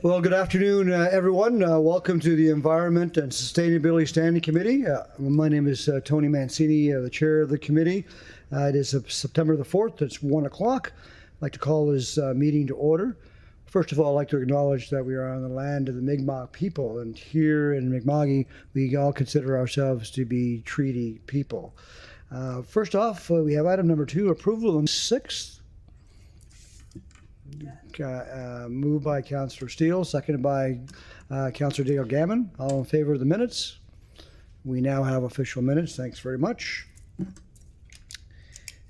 Well, good afternoon, everyone. Welcome to the Environment and Sustainability Standing Committee. My name is Tony Mancini, the chair of the committee. It is September the 4th. It's 1 o'clock. I'd like to call this meeting to order. First of all, I'd like to acknowledge that we are on the land of the Mi'kmaq people, and here in Mi'kma'ki, we all consider ourselves to be treaty people. First off, we have item number 2, approval of the 6th. Moved by Councillor Steele, seconded by Councillor Dale Gammon. All in favor of the minutes? We now have official minutes. Thanks very much.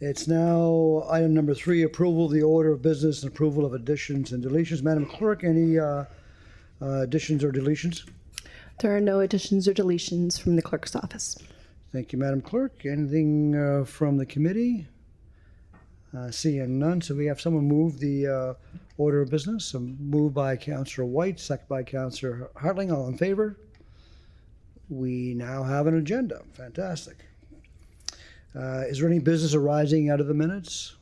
It's now item number 3, approval of the order of business and approval of additions and deletions. Madam Clerk, any additions or deletions? There are no additions or deletions from the clerk's office. Thank you, Madam Clerk. Anything from the committee? Seeing none, so we have someone move the order of business. Moved by Councillor White, second by Councillor Hartling. All in favor? We now have an agenda. Fantastic. Is there any business arising out of the minutes?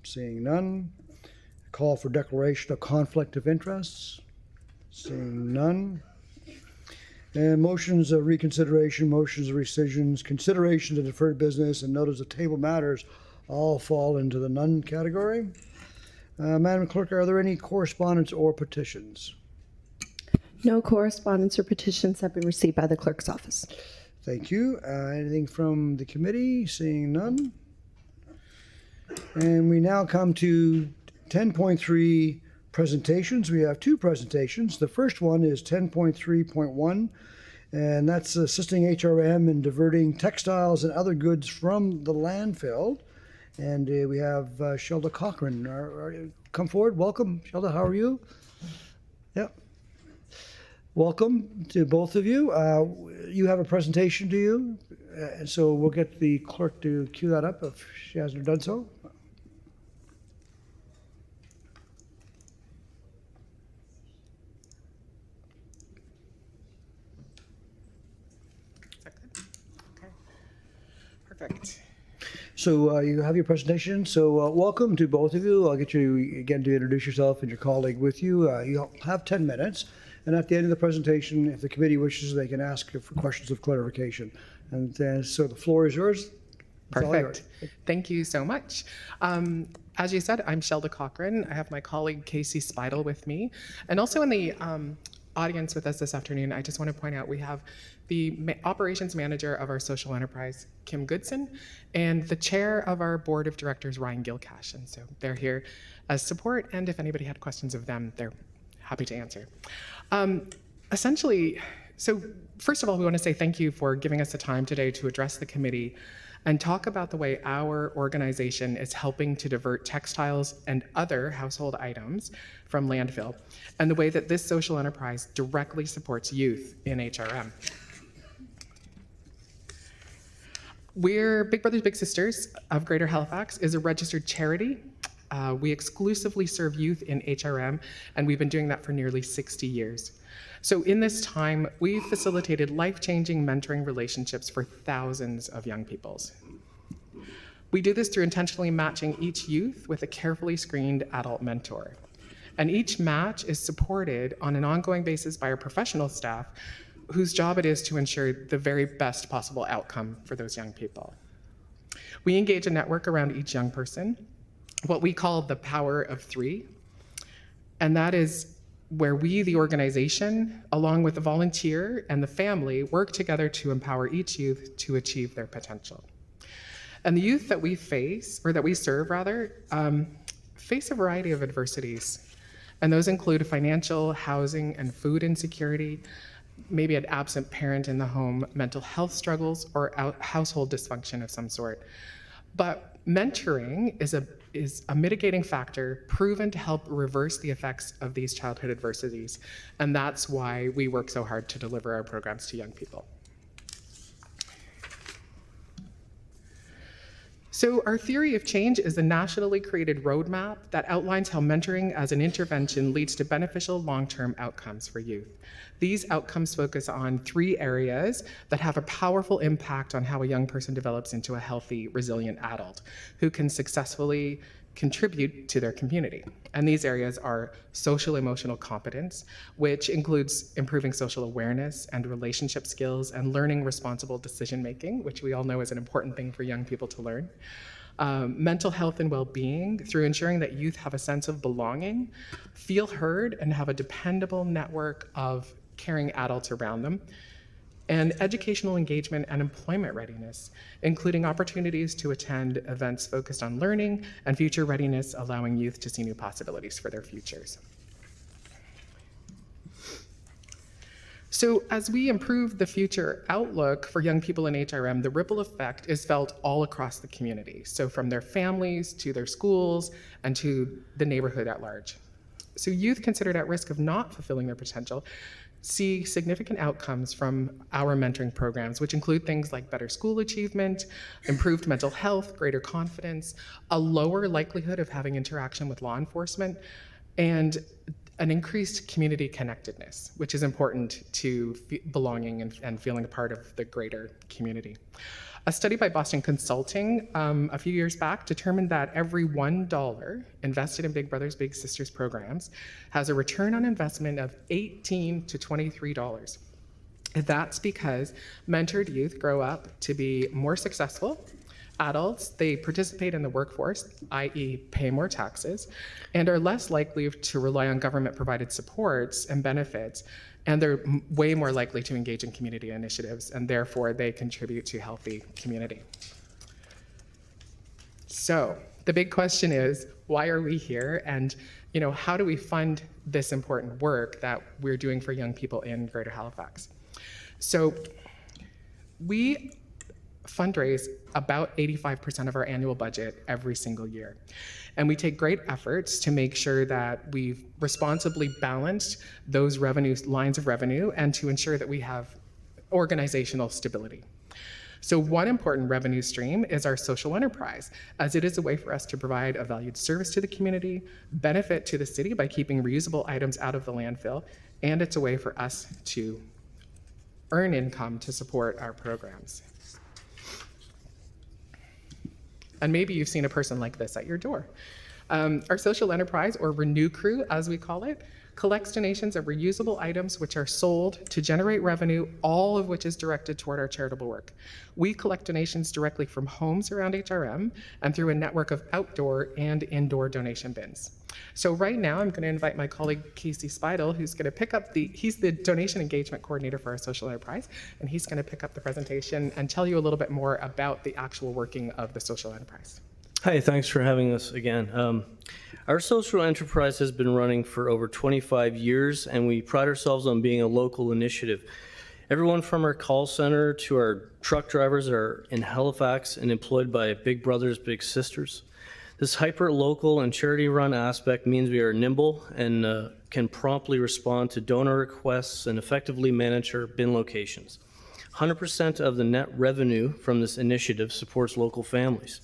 Seeing none. Call for declaration of conflict of interests. Seeing none. And motions of reconsideration, motions of rescissions, consideration of deferred business, and notice of table matters all fall into the none category. Madam Clerk, are there any correspondence or petitions? No correspondence or petitions have been received by the clerk's office. Thank you. Anything from the committee? Seeing none. And we now come to 10.3 presentations. We have 2 presentations. The first one is 10.3.1, and that's assisting HRM in diverting textiles and other goods from the landfill. And we have Shelda Cochran. Come forward. Welcome, Shelda. How are you? Yep. Welcome to both of you. You have a presentation, do you? And so we'll get the clerk to cue that up if she hasn't done so. Is that good? Okay. Perfect. So you have your presentation. So welcome to both of you. I'll get you again to introduce yourself and your colleague with you. You'll have 10 minutes. And at the end of the presentation, if the committee wishes, they can ask for questions of clarification. And so the floor is yours. Perfect. Thank you so much. As you said, I'm Shelda Cochran. I have my colleague Casey Spidel with me. And also in the audience with us this afternoon, I just want to point out we have the operations manager of our social enterprise, Kim Goodson, and the chair of our board of directors, Ryan Gilcash. And so they're here as support, and if anybody had questions of them, they're happy to answer. Essentially, so first of all, we want to say thank you for giving us the time today to address the committee and talk about the way our organization is helping to divert textiles and other household items from landfill, and the way that this social enterprise directly supports youth in HRM. We're Big Brothers Big Sisters of Greater Halifax is a registered charity. We exclusively serve youth in HRM, and we've been doing that for nearly 60 years. So in this time, we've facilitated life-changing mentoring relationships for thousands of young peoples. We do this through intentionally matching each youth with a carefully screened adult mentor. And each match is supported on an ongoing basis by our professional staff, whose job it is to ensure the very best possible outcome for those young people. We engage a network around each young person, what we call the power of 3, and that is where we, the organization, along with the volunteer and the family, work together to empower each youth to achieve their potential. And the youth that we face, or that we serve rather, face a variety of adversities. And those include financial, housing, and food insecurity, maybe an absent parent in the home, mental health struggles, or household dysfunction of some sort. But mentoring is a mitigating factor proven to help reverse the effects of these childhood adversities. And that's why we work so hard to deliver our programs to young people. So our theory of change is a nationally created roadmap that outlines how mentoring as an intervention leads to beneficial long-term outcomes for youth. These outcomes focus on 3 areas that have a powerful impact on how a young person develops into a healthy, resilient adult who can successfully contribute to their community. And these areas are social emotional competence, which includes improving social awareness and relationship skills and learning responsible decision making, which we all know is an important thing for young people to learn. Mental health and well-being through ensuring that youth have a sense of belonging, feel heard, and have a dependable network of caring adults around them. And educational engagement and employment readiness, including opportunities to attend events focused on learning and future readiness, allowing youth to see new possibilities for their futures. So as we improve the future outlook for young people in HRM, the ripple effect is felt all across the community. So from their families to their schools and to the neighborhood at large. So youth considered at risk of not fulfilling their potential see significant outcomes from our mentoring programs, which include things like better school achievement, improved mental health, greater confidence, a lower likelihood of having interaction with law enforcement, and an increased community connectedness, which is important to belonging and feeling a part of the greater community. A study by Boston Consulting a few years back determined that every $1 invested in Big Brothers Big Sisters programs has a return on investment of $18 to $23. That's because mentored youth grow up to be more successful adults, they participate in the workforce, i.e. pay more taxes, and are less likely to rely on government-provided supports and benefits, and they're way more likely to engage in community initiatives, and therefore they contribute to healthy community. So the big question is, why are we here? And how do we fund this important work that we're doing for young people in Greater Halifax? So we fundraise about 85% of our annual budget every single year. And we take great efforts to make sure that we've responsibly balanced those lines of revenue and to ensure that we have organizational stability. So one important revenue stream is our social enterprise, as it is a way for us to provide a valued service to the community, benefit to the city by keeping reusable items out of the landfill, and it's a way for us to earn income to support our programs. And maybe you've seen a person like this at your door. Our social enterprise, or Renew Crew as we call it, collects donations of reusable items which are sold to generate revenue, all of which is directed toward our charitable work. We collect donations directly from homes around HRM and through a network of outdoor and indoor donation bins. So right now I'm going to invite my colleague Casey Speidel, who's going to pick up he's the donation engagement coordinator for our social enterprise, and he's going to pick up the presentation and tell you a little bit more about the actual working of the social enterprise. Hi, thanks for having us again. Our social enterprise has been running for over 25 years, and we pride ourselves on being a local initiative. Everyone from our call center to our truck drivers are in Halifax and employed by Big Brothers Big Sisters. This hyper-local and charity-run aspect means we are nimble and can promptly respond to donor requests and effectively manage our bin locations. 100% of the net revenue from this initiative supports local families.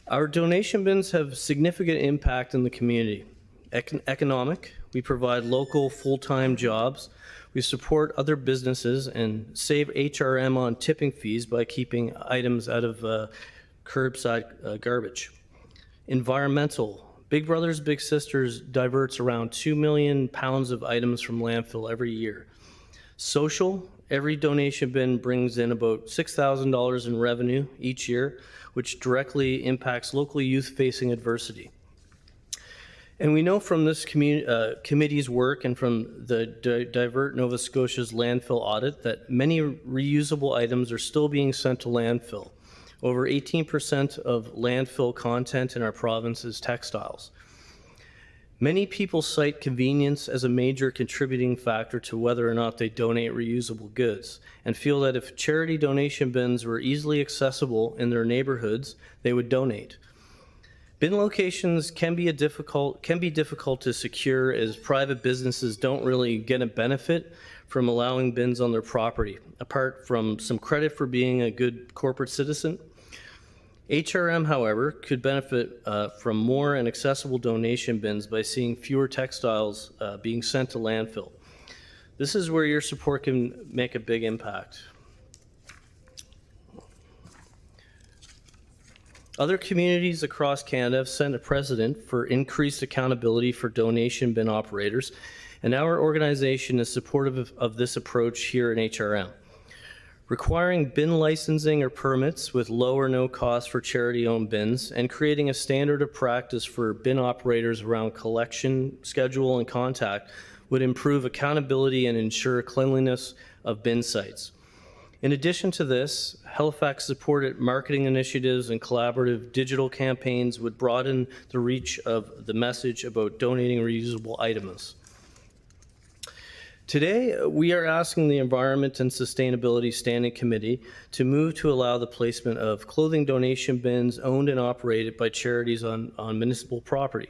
Our donation bins have significant impact in the community. Economic, we provide local full-time jobs, we support other businesses and save HRM on tipping fees by keeping items out of curbside garbage. Environmental, Big Brothers Big Sisters diverts around 2 million pounds of items from landfill every year. Social, every donation bin brings in about $6,000 in revenue each year, which directly impacts local youth facing adversity. And we know from this committee's work and from the Divert Nova Scotia's landfill audit that many reusable items are still being sent to landfill. Over 18% of landfill content in our province is textiles. Many people cite convenience as a major contributing factor to whether or not they donate reusable goods, and feel that if charity donation bins were easily accessible in their neighborhoods, they would donate. Bin locations can be difficult to secure, as private businesses don't really get a benefit from allowing bins on their property, apart from some credit for being a good corporate citizen. HRM, however, could benefit from more and accessible donation bins by seeing fewer textiles being sent to landfill. This is where your support can make a big impact. Other communities across Canada have set a precedent for increased accountability for donation bin operators, and our organization is supportive of this approach here in HRM. Requiring bin licensing or permits with low or no cost for charity-owned bins and creating a standard of practice for bin operators around collection, schedule, and contact would improve accountability and ensure cleanliness of bin sites. In addition to this, Halifax-supported marketing initiatives and collaborative digital campaigns would broaden the reach of the message about donating reusable items. Today, we are asking the Environment and Sustainability Standing Committee to move to allow the placement of clothing donation bins owned and operated by charities on municipal property.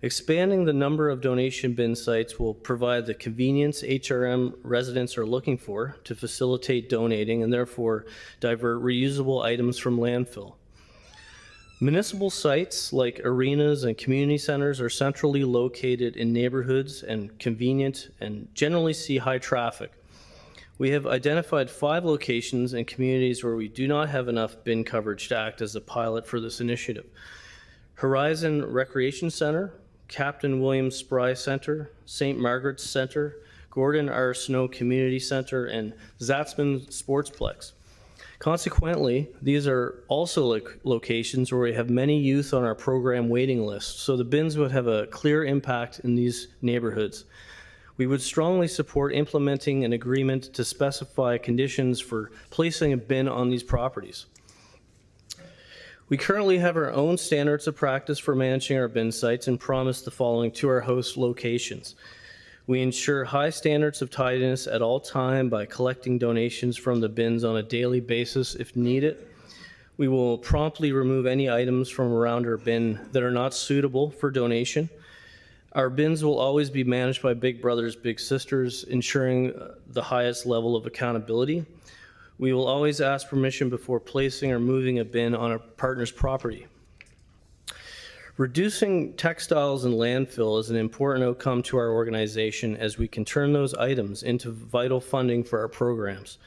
Expanding the number of donation bin sites will provide the convenience HRM residents are looking for to facilitate donating and therefore divert reusable items from landfill. Municipal sites like arenas and community centers are centrally located in neighborhoods and convenient and generally see high traffic. We have identified 5 locations in communities where we do not have enough bin coverage to act as a pilot for this initiative. Horizon Recreation Center, Captain William Spry Center, St. Margaret's Center, Gordon R. Snow Community Center, and Zatzman Sportsplex. Consequently, these are also locations where we have many youth on our program waiting list, so the bins would have a clear impact in these neighborhoods. We would strongly support implementing an agreement to specify conditions for placing a bin on these properties. We currently have our own standards of practice for managing our bin sites and promise the following to our host locations. We ensure high standards of tidiness at all time by collecting donations from the bins on a daily basis if needed. We will promptly remove any items from around our bin that are not suitable for donation. Our bins will always be managed by Big Brothers Big Sisters, ensuring the highest level of accountability. We will always ask permission before placing or moving a bin on a partner's property. Reducing textiles in landfill is an important outcome to our organization as we can turn those items into vital funding for our programs.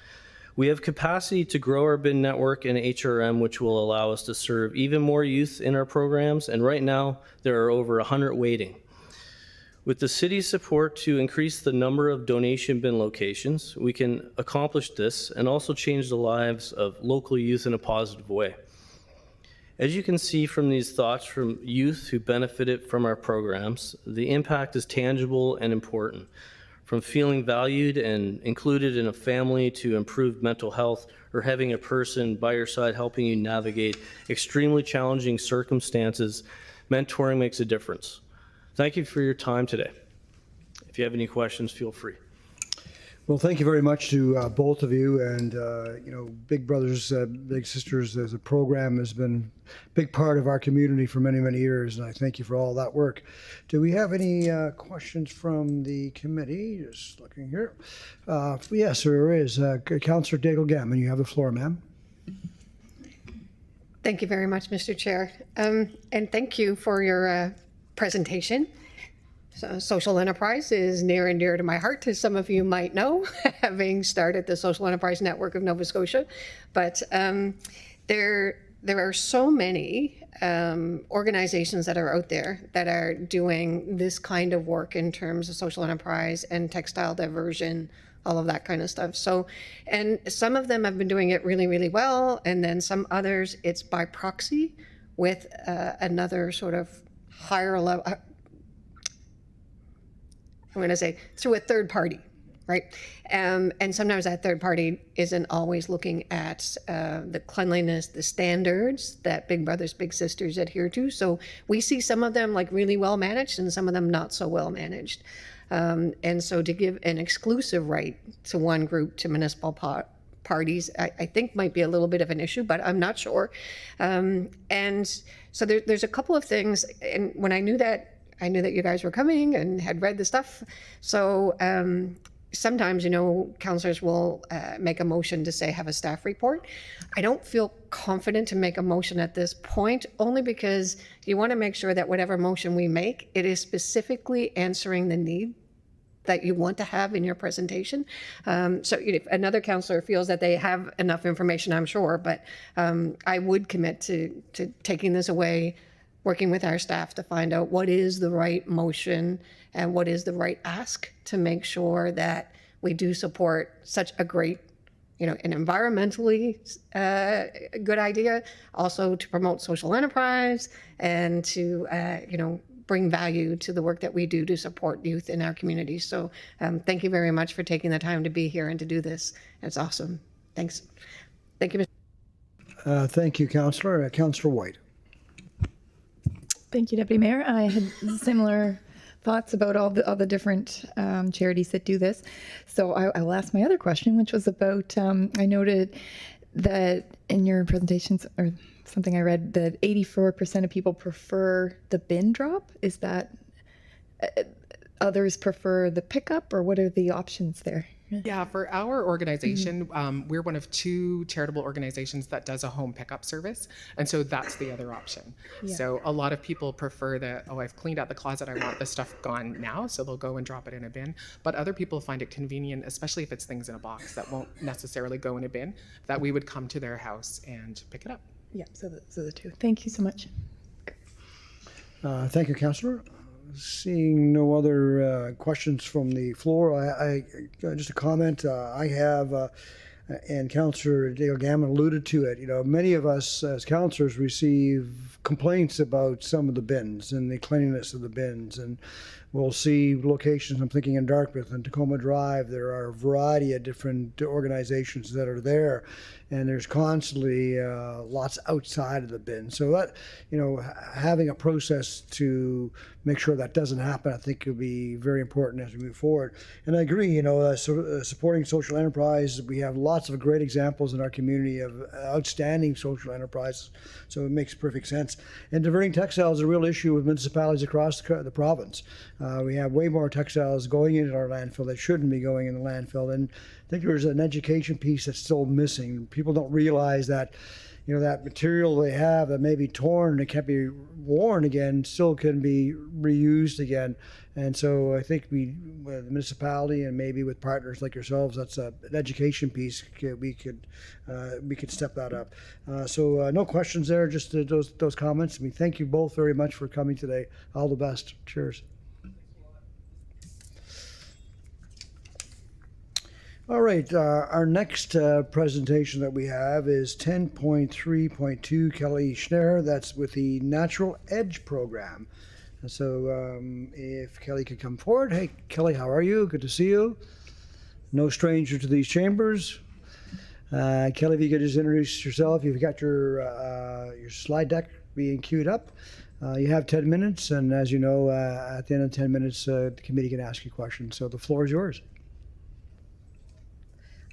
We have capacity to grow our bin network in HRM, which will allow us to serve even more youth in our programs, and right now there are over 100 waiting. With the city's support to increase the number of donation bin locations, we can accomplish this and also change the lives of local youth in a positive way. As you can see from these thoughts from youth who benefited from our programs, the impact is tangible and important. From feeling valued and included in a family to improved mental health or having a person by your side helping you navigate extremely challenging circumstances, mentoring makes a difference. Thank you for your time today. If you have any questions, feel free. Well, thank you very much to both of you. And, you know, Big Brothers Big Sisters as a program has been a big part of our community for many, many years. And I thank you for all that work. Do we have any questions from the committee? Just looking here. Yes, there is. Councillor Daigle Gammon, you have the floor, ma'am. Thank you very much, Mr. Chair. And thank you for your presentation. So, social enterprise is near and dear to my heart, as some of you might know, having started the Social Enterprise Network of Nova Scotia. But there are so many organizations that are out there that are doing this kind of work in terms of social enterprise and textile diversion, all of that kind of stuff. So, and some of them have been doing it really, really well, and then some others, it's by proxy with another sort of higher level, I'm going to say through a third party, right? And sometimes that third party isn't always looking at the cleanliness, the standards that Big Brothers Big Sisters adhere to. So we see some of them like really well managed and some of them not so well managed. And so to give an exclusive right to one group to municipal parties, I think might be a little bit of an issue, but I'm not sure. And so there's a couple of things. And when I knew that you guys were coming and had read the stuff. So sometimes, you know, councillors will make a motion to say have a staff report. I don't feel confident to make a motion at this point, only because you want to make sure that whatever motion we make, it is specifically answering the need that you want to have in your presentation. So if another counselor feels that they have enough information, I'm sure, but I would commit to taking this away, working with our staff to find out what is the right motion and what is the right ask to make sure that we do support such a great, an environmentally good idea, also to promote social enterprise and to, bring value to the work that we do to support youth in our community. So thank you very much for taking the time to be here and to do this. It's awesome. Thanks. Thank you, Mr. Thank you, Councillor. Councillor White. Thank you, Deputy Mayor. I had similar thoughts about all the different charities that do this. So I will ask my other question, which was about, I noted that in your presentations, or something I read, that 84% of people prefer the bin drop. Is that others prefer the pickup, or what are the options there? Yeah, for our organization, we're one of 2 charitable organizations that does a home pickup service. And so that's the other option. So a lot of people prefer that, I've cleaned out the closet, I want the stuff gone now. So they'll go and drop it in a bin. But other people find it convenient, especially if it's things in a box that won't necessarily go in a bin, that we would come to their house and pick it up. Yeah, so the 2. Thank you so much. Thank you, Councillor. Seeing no other questions from the floor, I just a comment. I have, and Councillor Dale Gammon alluded to it. Many of us as councillors receive complaints about some of the bins and the cleanliness of the bins, and we'll see locations. I'm thinking in Dartmouth and Tacoma Drive. There are a variety of different organizations that are there, and there's constantly lots outside of the bin. So that, having a process to make sure that doesn't happen, I think will be very important as we move forward. And I agree, supporting social enterprise, we have lots of great examples in our community of outstanding social enterprises, so it makes perfect sense. And diverting textiles is a real issue with municipalities across the province. We have way more textiles going into our landfill that shouldn't be going in the landfill, and I think there's an education piece that's still missing. People don't realize that that material they have that may be torn and it can't be worn again still can be reused again. And so I think we, with the municipality and maybe with partners like yourselves, that's an education piece. We could step that up. So no questions there, just those comments. We thank you both very much for coming today. All the best. Cheers. All right, our next presentation that we have is 10.3.2, Kelly Schneer. That's with the Natural Edge program. And so if Kelly could come forward. Hey, Kelly, how are you? Good to see you. No stranger to these chambers. Kelly, if you could just introduce yourself. You've got your slide deck being queued up. You have 10 minutes, and as you know, at the end of 10 minutes, the committee can ask you questions. So the floor is yours.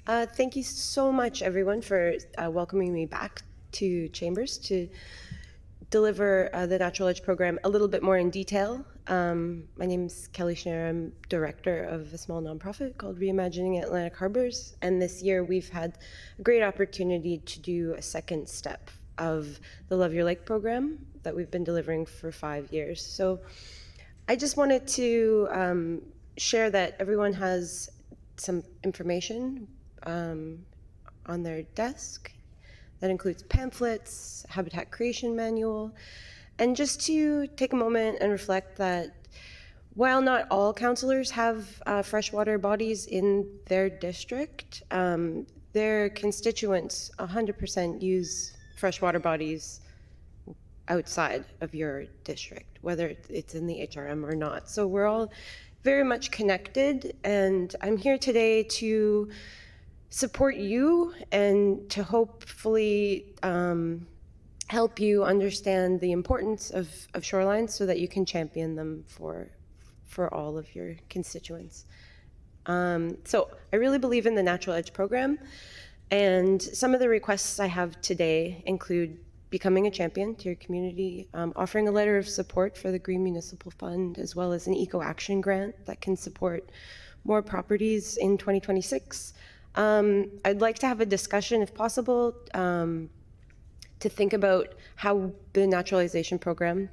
Thank you so much, everyone, for welcoming me back to Chambers to deliver the Natural Edge program a little bit more in detail. My name is Kelly Schneer. I'm director of a small nonprofit called Reimagining Atlantic Harbors. And this year we've had a great opportunity to do a second step of the Love Your Lake program that we've been delivering for 5 years. So I just wanted to share that everyone has some information on their desk that includes pamphlets, habitat creation manual, and just to take a moment and reflect that while not all councillors have freshwater bodies in their district, their constituents 100% use freshwater bodies outside of your district, whether it's in the HRM or not. So we're all very much connected, and I'm here today to support you and to hopefully help you understand the importance of shorelines so that you can champion them for all of your constituents. So I really believe in the Natural Edge program, and some of the requests I have today include becoming a champion to your community, offering a letter of support for the Green Municipal Fund, as well as an Eco Action grant that can support more properties in 2026. I'd like to have a discussion, if possible, to think about how the naturalization program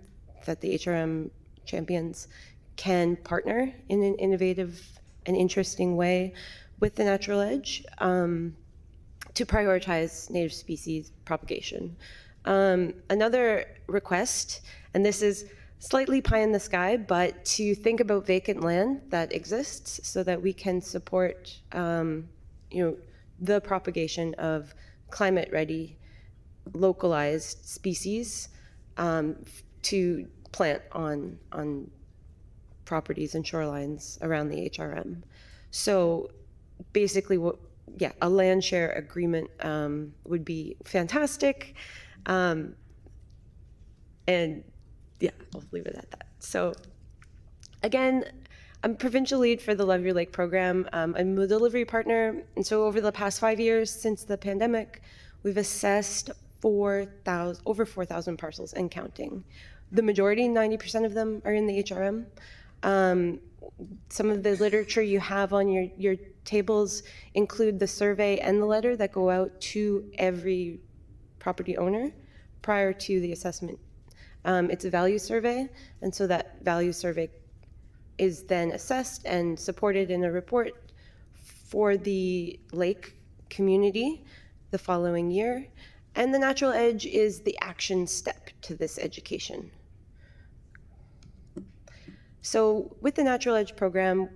that the HRM champions can partner in an innovative an interesting way with the Natural Edge to prioritize native species propagation. Another request, and this is slightly pie in the sky, but to think about vacant land that exists so that we can support the propagation of climate-ready, localized species to plant on properties and shorelines around the HRM. So basically, a land share agreement would be fantastic. And yeah, I'll leave it at that. So again, I'm provincial lead for the Love Your Lake program. I'm a delivery partner. And so over the past 5 years since the pandemic, we've assessed over 4,000 parcels and counting. The majority, 90% of them, are in the HRM. Some of the literature you have on your tables include the survey and the letter that go out to every property owner prior to the assessment. It's a value survey, and so that value survey is then assessed and supported in a report for the lake community the following year. And the Natural Edge is the action step to this education. So with the Natural Edge program,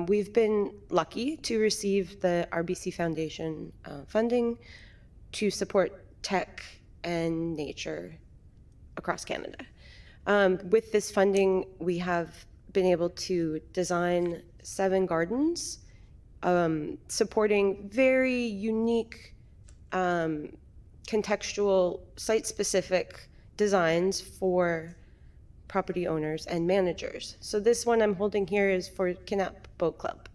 we've been lucky to receive the RBC Foundation funding to support tech and nature across Canada. With this funding, we have been able to design 7 gardens, supporting very unique, contextual, site-specific designs for property owners and managers. So this one I'm holding here is for Kinap Boat Club.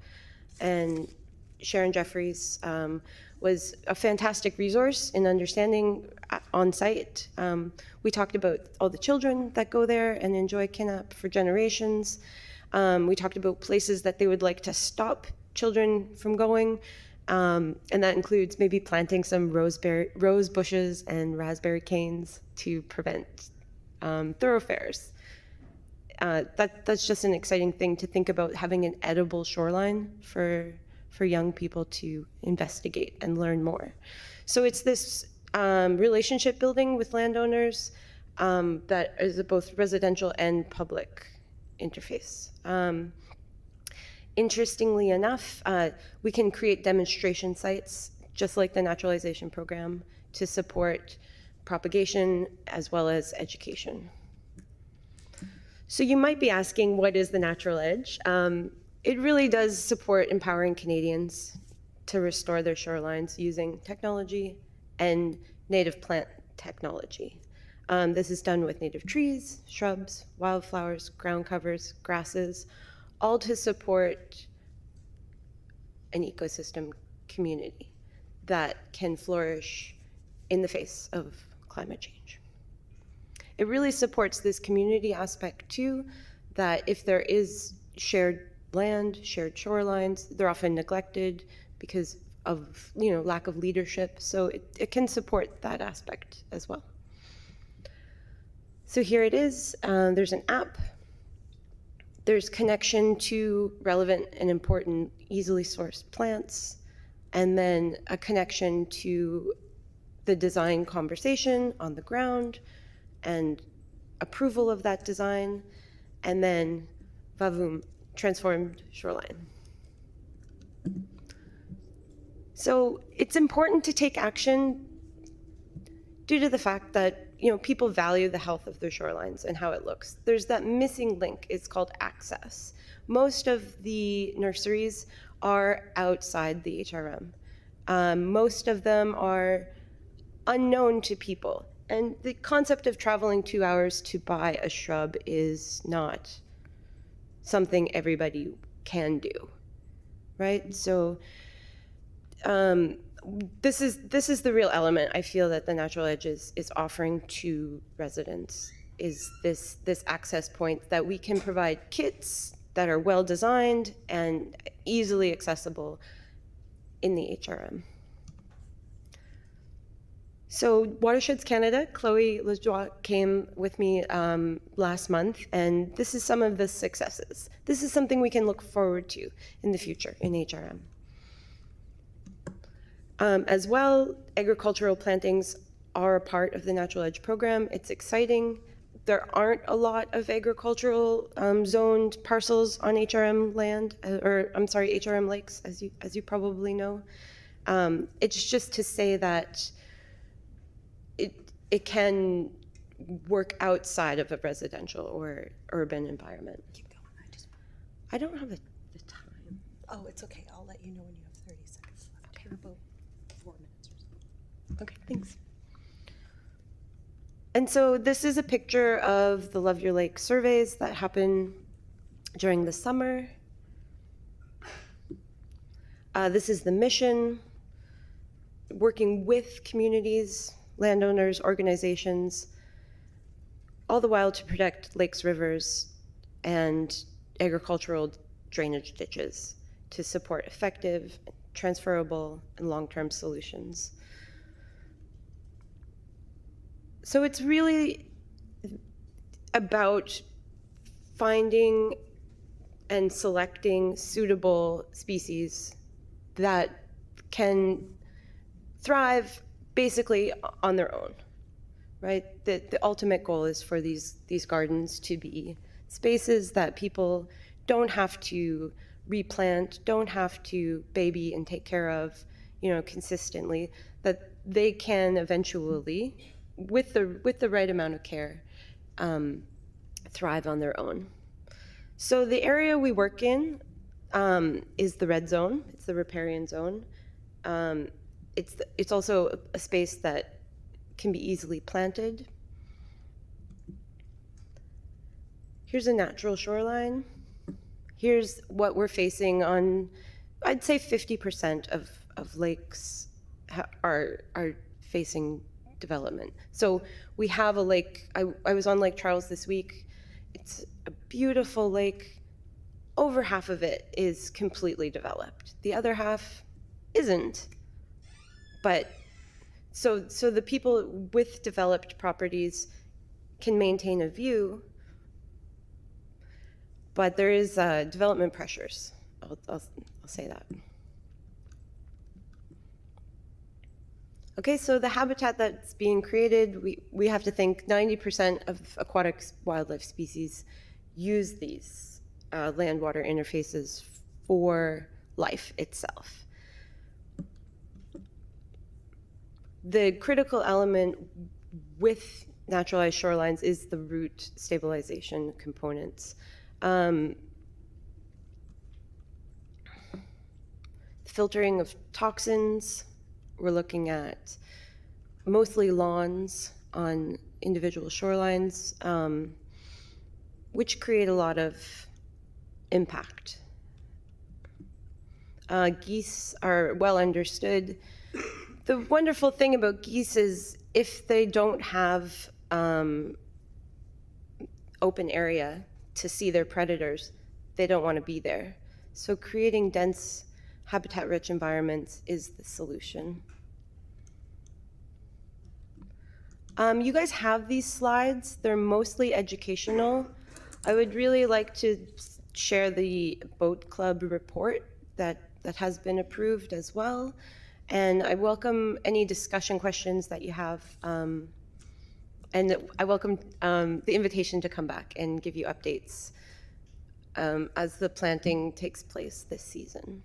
And Sharon Jeffries was a fantastic resource in understanding on site. We talked about all the children that go there and enjoy Kinap for generations. We talked about places that they would like to stop children from going. And that includes maybe planting some rose bushes and raspberry canes to prevent thoroughfares. That's just an exciting thing to think about, having an edible shoreline for young people to investigate and learn more. So it's this relationship building with landowners that is a both residential and public interface. Interestingly enough, we can create demonstration sites, just like the naturalization program, to support propagation as well as education. So you might be asking, what is the Natural Edge? It really does support empowering Canadians to restore their shorelines using technology and native plant technology. This is done with native trees, shrubs, wildflowers, ground covers, grasses, all to support an ecosystem community that can flourish in the face of climate change. It really supports this community aspect too, that if there is shared land, shared shorelines, they're often neglected because of lack of leadership. So it can support that aspect as well. So here it is. There's an app. There's connection to relevant and important, easily sourced plants, and then a connection to the design conversation on the ground and approval of that design, and then Vavoom, transformed shoreline. So it's important to take action due to the fact that people value the health of their shorelines and how it looks. There's that missing link. It's called access. Most of the nurseries are outside the HRM. Most of them are unknown to people. And the concept of traveling 2 hours to buy a shrub is not something everybody can do, right? So this is the real element I feel that the Natural Edge is offering to residents, is this access point that we can provide kits that are well designed and easily accessible in the HRM. So Watersheds Canada, Chloe Lejoie came with me last month, and this is some of the successes. This is something we can look forward to in the future in HRM. As well, agricultural plantings are a part of the Natural Edge program. It's exciting. There aren't a lot of agricultural zoned parcels on HRM land, or I'm sorry, HRM lakes, as you probably know. It's just to say that it can work outside of a residential or urban environment. Keep going. I don't have the time. Oh, it's okay. I'll let you know when you have 30 seconds left. Okay. About 4 minutes or so. Okay, thanks. And so this is a picture of the Love Your Lake surveys that happen during the summer. This is the mission, working with communities, landowners, organizations, all the while to protect lakes, rivers, and agricultural drainage ditches to support effective, transferable, and long-term solutions. So it's really about finding and selecting suitable species that can thrive basically on their own, right? The ultimate goal is for these gardens to be spaces that people don't have to replant, don't have to baby and take care of, consistently, that they can eventually, with the right amount of care, thrive on their own. So the area we work in is the red zone. It's the riparian zone. It's also a space that can be easily planted. Here's a natural shoreline. Here's what we're facing on, I'd say 50% of lakes are facing development. So we have a lake, I was on Lake Charles this week. It's a beautiful lake. Over half of it is completely developed. The other half isn't. But so the people with developed properties can maintain a view, but there is development pressures. I'll say that. Okay, so the habitat that's being created, we have to think 90% of aquatic wildlife species use these land-water interfaces for life itself. The critical element with naturalized shorelines is the root stabilization components. Filtering of toxins, we're looking at mostly lawns on individual shorelines, which create a lot of impact. Geese are well understood. The wonderful thing about geese is if they don't have open area to see their predators, they don't want to be there. So creating dense, habitat-rich environments is the solution. You guys have these slides. They're mostly educational. I would really like to share the Boat Club report that has been approved as well. And I welcome any discussion questions that you have. And I welcome the invitation to come back and give you updates as the planting takes place this season.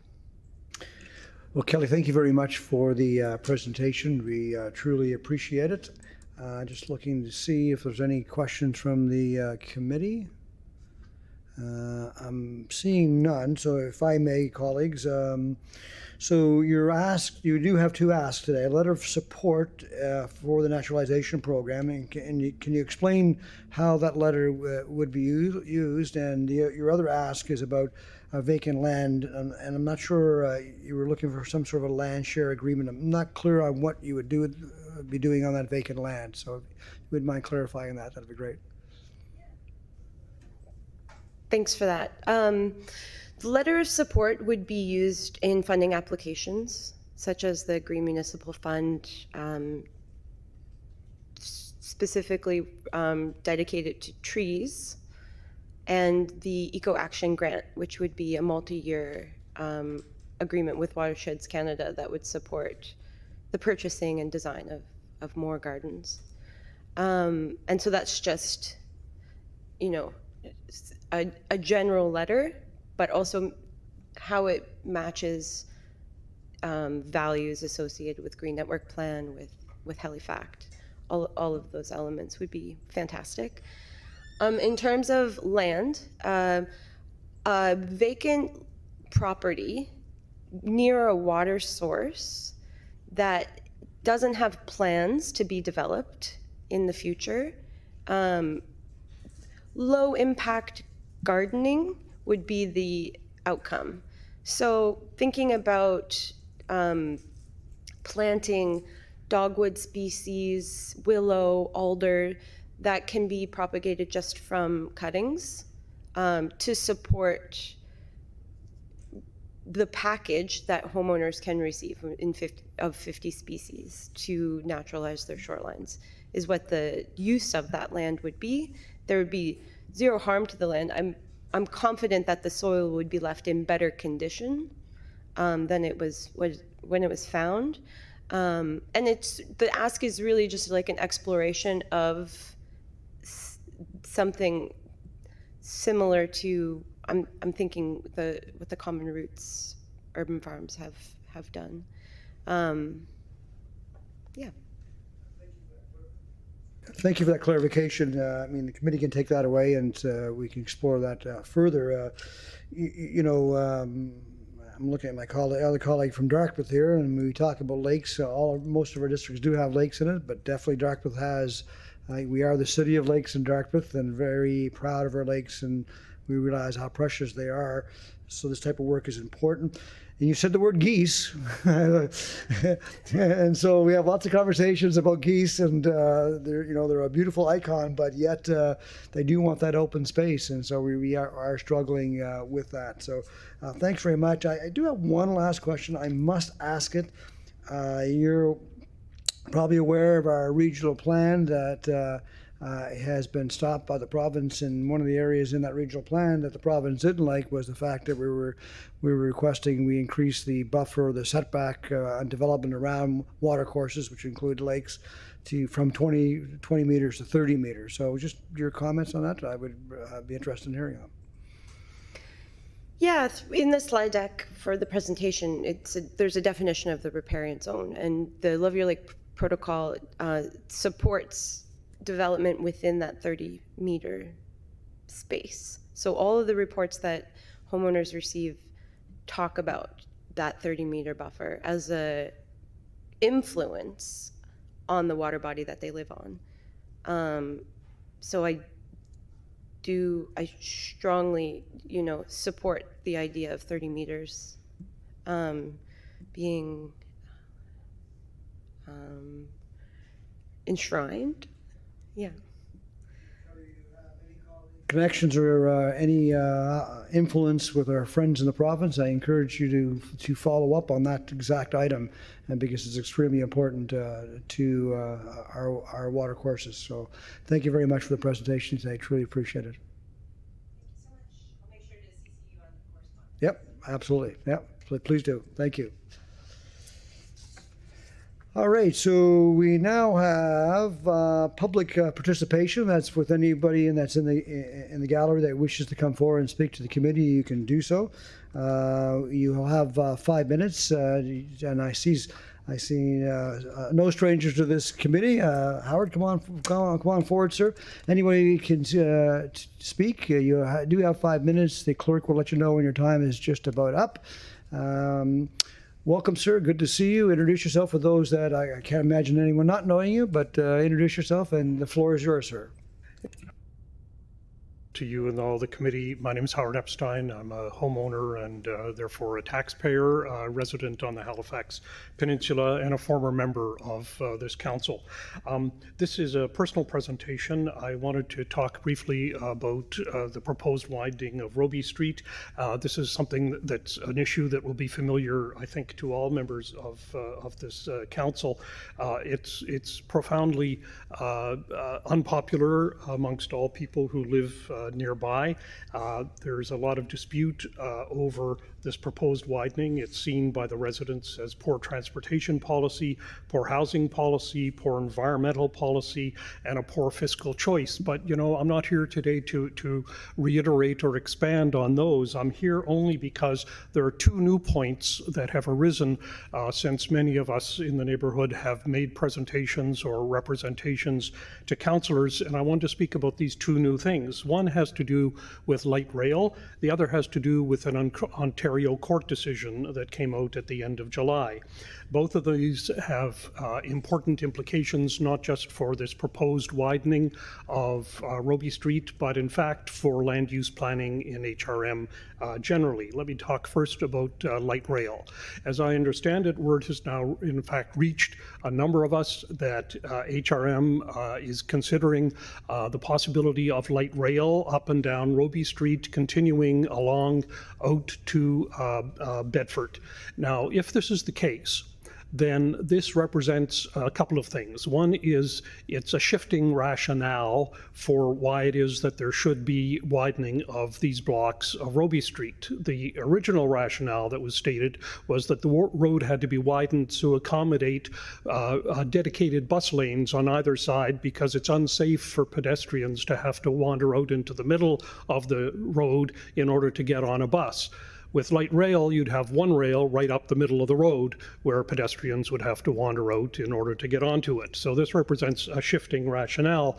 Well, Kelly, thank you very much for the presentation. We truly appreciate it. Just looking to see if there's any questions from the committee. I'm seeing none, so if I may, colleagues. So you do have two asks today, a letter of support for the naturalization program, and can you explain how that letter would be used? And your other ask is about vacant land, and I'm not sure, you were looking for some sort of a land share agreement. I'm not clear on what you would be doing on that vacant land, so if you wouldn't mind clarifying that, that'd be great. Thanks for that. The letter of support would be used in funding applications, such as the Green Municipal Fund specifically dedicated to trees, and the Eco Action Grant, which would be a multi-year agreement with Watersheds Canada that would support the purchasing and design of more gardens. And so that's just, you know, a general letter, but also how it matches values associated with Green Network Plan, with Halifax. All of those elements would be fantastic. In terms of land, a vacant property near a water source that doesn't have plans to be developed in the future, low impact gardening would be the outcome. So thinking about planting dogwood species, willow, alder, that can be propagated just from cuttings to support the package that homeowners can receive of 50 species to naturalize their shorelines is what the use of that land would be. There would be zero harm to the land. I'm confident that the soil would be left in better condition than it was when it was found. And the ask is really just like an exploration of something similar to, I'm thinking what the Common Roots urban farms have done. Yeah. Thank you for that clarification. I mean, the committee can take that away and we can explore that further. I'm looking at my other colleague from Dartmouth here, and we talk about lakes. Most of our districts do have lakes in it, but definitely Dartmouth has. We are the city of lakes in Dartmouth, and very proud of our lakes, and we realize how precious they are. So this type of work is important. And you said the word geese, and so we have lots of conversations about geese, and they're a beautiful icon, but yet they do want that open space, and so we are struggling with that. So thanks very much. I do have one last question. I must ask it. You're probably aware of our regional plan that has been stopped by the province, and one of the areas in that regional plan that the province didn't like was the fact that we were requesting we increase the buffer, the setback on development around water courses, which include lakes, from 20 meters to 30 meters. So just your comments on that, I would be interested in hearing on. Yeah, in the slide deck for the presentation, there's a definition of the riparian zone, and the Loveyear Lake Protocol supports development within that 30-meter space. So all of the reports that homeowners receive talk about that 30-meter buffer as a influence on the water body that they live on. So I strongly, support the idea of 30 meters being enshrined. Yeah. Connections or any influence with our friends in the province, I encourage you to follow up on that exact item, and because it's extremely important to our water courses. So thank you very much for the presentation today. Truly appreciate it. Thank you so much. I'll make sure to CC you on the correspondence. Yep, absolutely. Yep, please do. Thank you. All right, so we now have public participation. That's with anybody that's in the gallery that wishes to come forward and speak to the committee. You can do so. You'll have 5 minutes, and I see no strangers to this committee. Howard, come on forward, sir. Anybody can speak. You do have 5 minutes. The clerk will let you know when your time is just about up. Welcome, sir. Good to see you. Introduce yourself for those that I can't imagine anyone not knowing you, but introduce yourself, and the floor is yours, sir. to you and all the committee. My name is Howard Epstein. I'm a homeowner and therefore a taxpayer, resident on the Halifax Peninsula, and a former member of this council. This is a personal presentation. I wanted to talk briefly about the proposed widening of Robie Street. This is something that's an issue that will be familiar, I think, to all members of this council. It's profoundly unpopular amongst all people who live nearby. There's a lot of dispute over this proposed widening. It's seen by the residents as poor transportation policy, poor housing policy, poor environmental policy, and a poor fiscal choice. But, you know, I'm not here today to reiterate or expand on those. I'm here only because there are two new points that have arisen since many of us in the neighborhood have made presentations or representations to councillors, and I want to speak about these two new things. One has to do with light rail. The other has to do with an Ontario court decision that came out at the end of July. Both of these have important implications, not just for this proposed widening of Robie Street, but in fact for land use planning in HRM generally. Let me talk first about light rail. As I understand it, word has now in fact reached a number of us that HRM is considering the possibility of light rail up and down Robie Street, continuing along out to Bedford. Now, if this is the case, then this represents a couple of things. One is it's a shifting rationale for why it is that there should be widening of these blocks of Robie Street. The original rationale that was stated was that the road had to be widened to accommodate dedicated bus lanes on either side because it's unsafe for pedestrians to have to wander out into the middle of the road in order to get on a bus. With light rail, you'd have one rail right up the middle of the road where pedestrians would have to wander out in order to get onto it. So this represents a shifting rationale,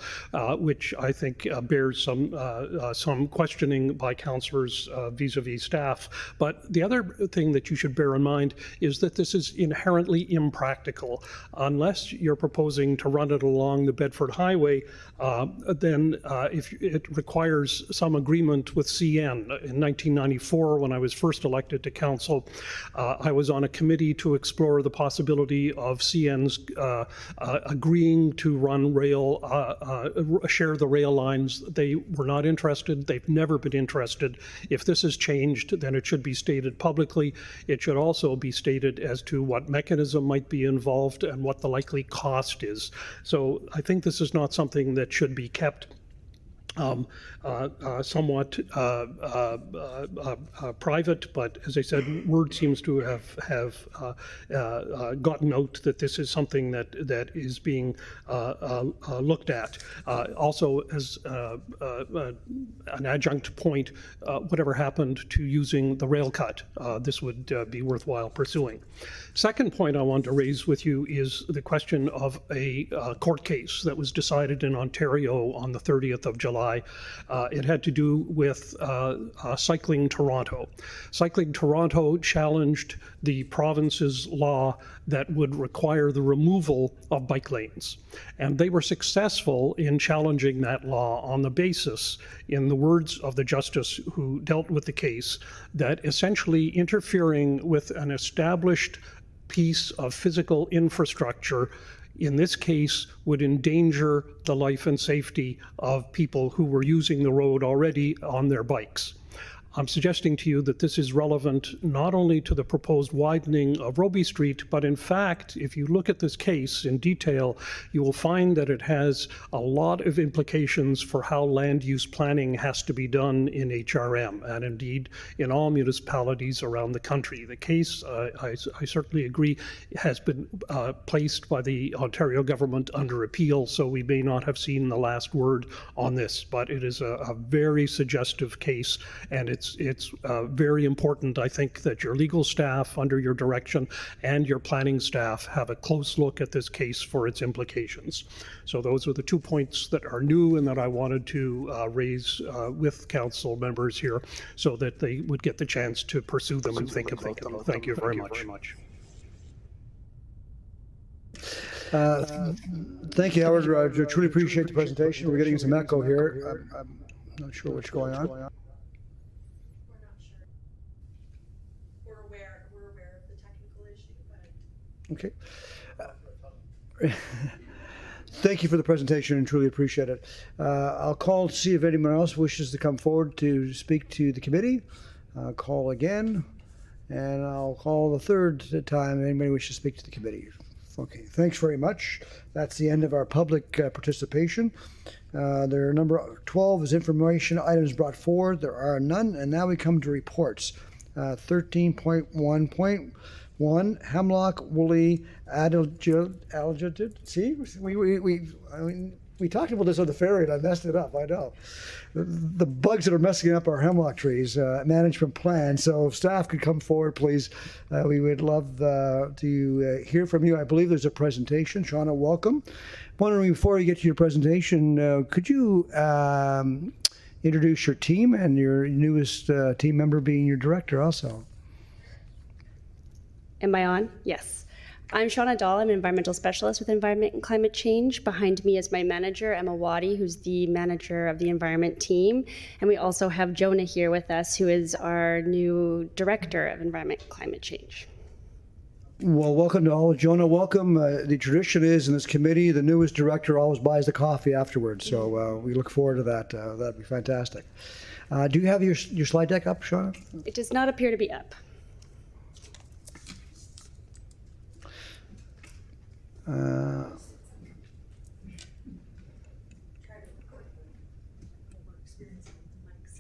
which I think bears some questioning by councillors vis-a-vis staff. But the other thing that you should bear in mind is that this is inherently impractical. Unless you're proposing to run it along the Bedford Highway, then if it requires some agreement with CN. In 1994, when I was first elected to council, I was on a committee to explore the possibility of CN's agreeing to run rail, share the rail lines. They were not interested. They've never been interested. If this is changed, then it should be stated publicly. It should also be stated as to what mechanism might be involved and what the likely cost is. So I think this is not something that should be kept somewhat private, but as I said, word seems to have gotten out that this is something that is being looked at. Also, as an adjunct point, whatever happened to using the rail cut, this would be worthwhile pursuing. Second point I want to raise with you is the question of a court case that was decided in Ontario on the 30th of July. It had to do with Cycling Toronto. Cycling Toronto challenged the province's law that would require the removal of bike lanes. And they were successful in challenging that law on the basis, in the words of the justice who dealt with the case, that essentially interfering with an established piece of physical infrastructure in this case would endanger the life and safety of people who were using the road already on their bikes. I'm suggesting to you that this is relevant not only to the proposed widening of Robie Street, but in fact, if you look at this case in detail, you will find that it has a lot of implications for how land use planning has to be done in HRM, and indeed in all municipalities around the country. The case, I certainly agree, has been placed by the Ontario government under appeal, so we may not have seen the last word on this, but it is a very suggestive case, and it's very important, I think, that your legal staff under your direction and your planning staff have a close look at this case for its implications. So those are the 2 points that are new and that I wanted to raise with council members here so that they would get the chance to pursue them and think about them. Thank you very much. Thank you, Howard. I truly appreciate the presentation. We're getting some echo here. Not sure what's going on. We're not sure. We're aware of the technical issue, but. Okay. Thank you for the presentation and truly appreciate it. I'll call to see if anyone else wishes to come forward to speak to the committee. Call again, and I'll call the third time if anybody wishes to speak to the committee. Okay, thanks very much. That's the end of our public participation. There are number 12 is information items brought forward. There are none, and now we come to reports. 13.1.1 Hemlock Woolly Algated. See, we talked about this on the ferry, and I messed it up. I know the bugs that are messing up our hemlock trees. Management plan. So if staff could come forward, please. We would love to hear from you. I believe there's a presentation. Shauna, welcome. Wondering before you get to your presentation, could you introduce your team and your newest team member being your director also? Am I on? Yes. I'm Shauna Dahl. I'm an environmental specialist with Environment and Climate Change. Behind me is my manager, Emma Waddy, who's the manager of the environment team. And we also have Jonah here with us, who is our new director of Environment and Climate Change. Well, welcome to all. Jonah, welcome. The tradition is in this committee, the newest director always buys the coffee afterwards. So we look forward to that. That'd be fantastic. Do you have your slide deck up, Shauna? It does not appear to be up.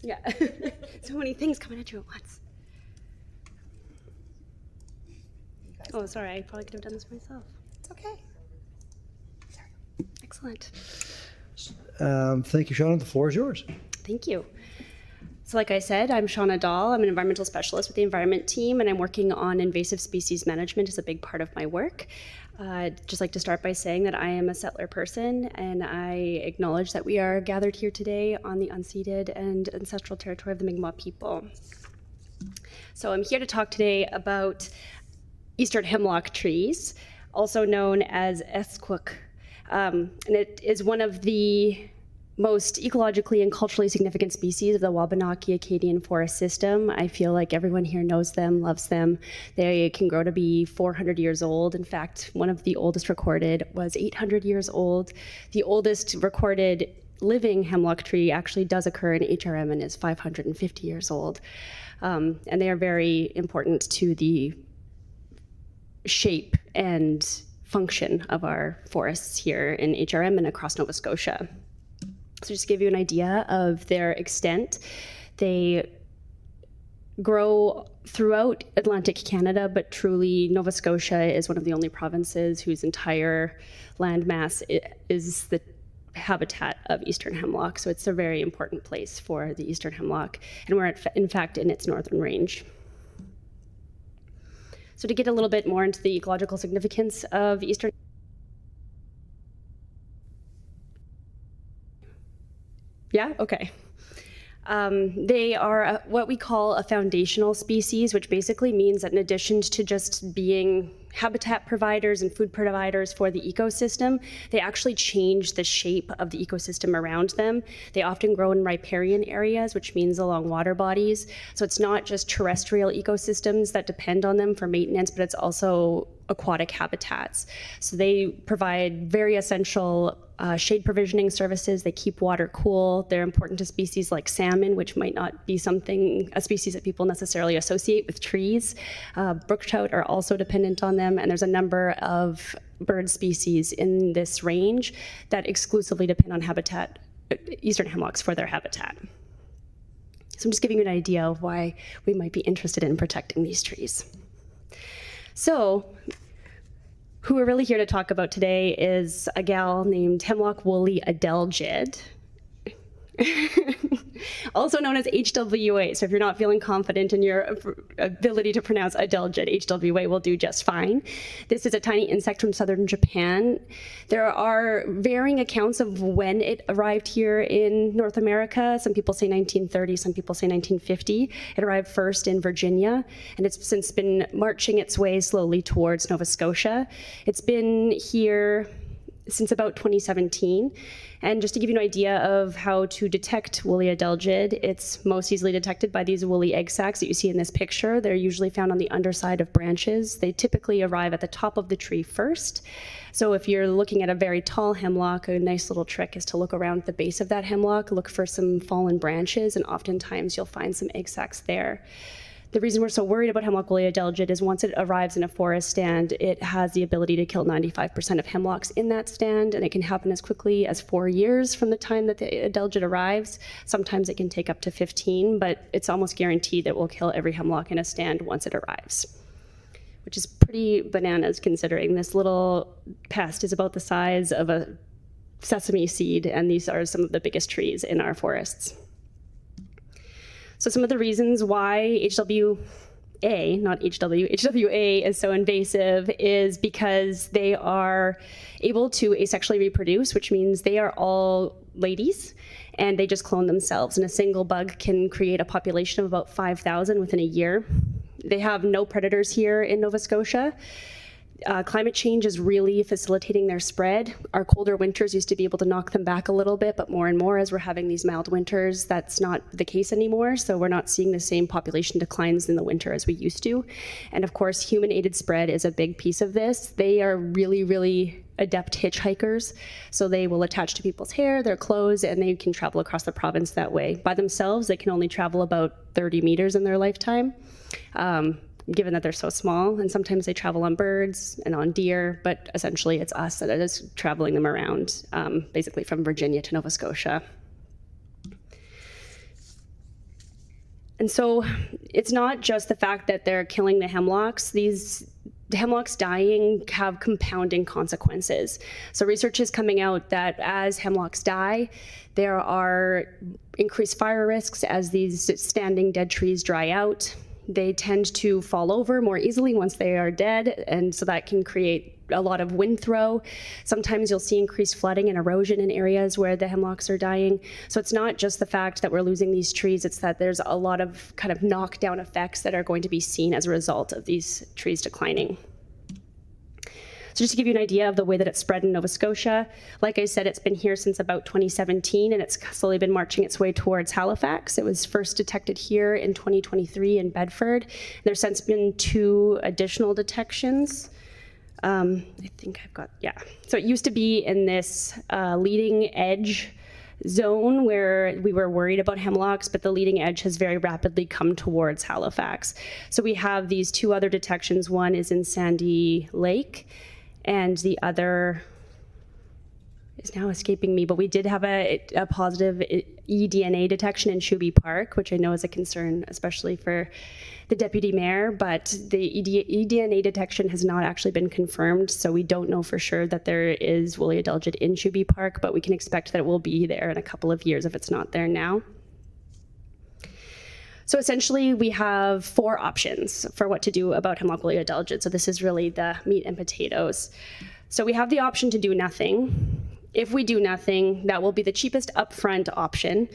Yeah, so many things coming at you at once. Oh, sorry, I probably could have done this myself. It's okay. Excellent. Thank you, Shauna. The floor is yours. Thank you. So like I said, I'm Shauna Dahl. I'm an environmental specialist with the environment team, and I'm working on invasive species management as a big part of my work. I'd just like to start by saying that I am a settler person, and I acknowledge that we are gathered here today on the unceded and ancestral territory of the Mi'kmaq people. So I'm here to talk today about eastern hemlock trees, also known as Esquuk. And it is one of the most ecologically and culturally significant species of the Wabanaki Acadian forest system. I feel like everyone here knows them, loves them. They can grow to be 400 years old. In fact, one of the oldest recorded was 800 years old. The oldest recorded living hemlock tree actually does occur in HRM and is 550 years old. And they are very important to the shape and function of our forests here in HRM and across Nova Scotia. So just to give you an idea of their extent, they grow throughout Atlantic Canada, but truly Nova Scotia is one of the only provinces whose entire landmass is the habitat of eastern hemlock. So it's a very important place for the eastern hemlock, and we're in fact in its northern range. So to get a little bit more into the ecological significance of eastern Yeah, okay. They are what we call a foundational species, which basically means that in addition to just being habitat providers and food providers for the ecosystem, they actually change the shape of the ecosystem around them. They often grow in riparian areas, which means along water bodies. So it's not just terrestrial ecosystems that depend on them for maintenance, but it's also aquatic habitats. So they provide very essential shade provisioning services. They keep water cool. They're important to species like salmon, which might not be a species that people necessarily associate with trees. Brook trout are also dependent on them, and there's a number of bird species in this range that exclusively depend on eastern hemlocks for their habitat. So I'm just giving you an idea of why we might be interested in protecting these trees. So, who we're really here to talk about today is a gal named Hemlock Woolly Adelgid, also known as HWA. So if you're not feeling confident in your ability to pronounce Adelgid, HWA will do just fine. This is a tiny insect from southern Japan. There are varying accounts of when it arrived here in North America. Some people say 1930, some people say 1950. It arrived first in Virginia, and it's since been marching its way slowly towards Nova Scotia. It's been here since about 2017. And just to give you an idea of how to detect woolly adelgid, it's most easily detected by these woolly egg sacs that you see in this picture. They're usually found on the underside of branches. They typically arrive at the top of the tree first. So if you're looking at a very tall hemlock, a nice little trick is to look around the base of that hemlock, look for some fallen branches, and oftentimes you'll find some egg sacs there. The reason we're so worried about hemlock woolly adelgid is once it arrives in a forest stand, it has the ability to kill 95% of hemlocks in that stand, and it can happen as quickly as 4 years from the time that the adelgid arrives. Sometimes it can take up to 15, but it's almost guaranteed that it will kill every hemlock in a stand once it arrives, which is pretty bananas considering this little pest is about the size of a sesame seed, and these are some of the biggest trees in our forests. So some of the reasons why HWA is so invasive is because they are able to asexually reproduce, which means they are all ladies and they just clone themselves. And a single bug can create a population of about 5,000 within a year. They have no predators here in Nova Scotia. Climate change is really facilitating their spread. Our colder winters used to be able to knock them back a little bit, but more and more as we're having these mild winters, that's not the case anymore. So we're not seeing the same population declines in the winter as we used to. And of course, human-aided spread is a big piece of this. They are really, really adept hitchhikers. So they will attach to people's hair, their clothes, and they can travel across the province that way. By themselves, they can only travel about 30 meters in their lifetime. Given that they're so small, and sometimes they travel on birds and on deer, but essentially it's us that is traveling them around, basically from Virginia to Nova Scotia. And so it's not just the fact that they're killing the hemlocks. The hemlocks dying have compounding consequences. So research is coming out that as hemlocks die, there are increased fire risks as these standing dead trees dry out. They tend to fall over more easily once they are dead, and so that can create a lot of wind throw. Sometimes you'll see increased flooding and erosion in areas where the hemlocks are dying. So it's not just the fact that we're losing these trees, it's that there's a lot of kind of knockdown effects that are going to be seen as a result of these trees declining. So just to give you an idea of the way that it's spread in Nova Scotia, like I said, it's been here since about 2017, and it's slowly been marching its way towards Halifax. It was first detected here in 2023 in Bedford. There's since been 2 additional detections. I think I've got, yeah. So it used to be in this leading edge zone where we were worried about hemlocks, but the leading edge has very rapidly come towards Halifax. So we have these 2 other detections. One is in Sandy Lake, and the other is now escaping me, but we did have a positive eDNA detection in Shuby Park, which I know is a concern, especially for the deputy mayor, but the eDNA detection has not actually been confirmed, so we don't know for sure that there is woolly adelgid in Shuby Park, but we can expect that it will be there in a couple of years if it's not there now. So essentially, we have 4 options for what to do about hemlock woolly adelgid. So this is really the meat and potatoes. So we have the option to do nothing. If we do nothing, that will be the cheapest upfront option.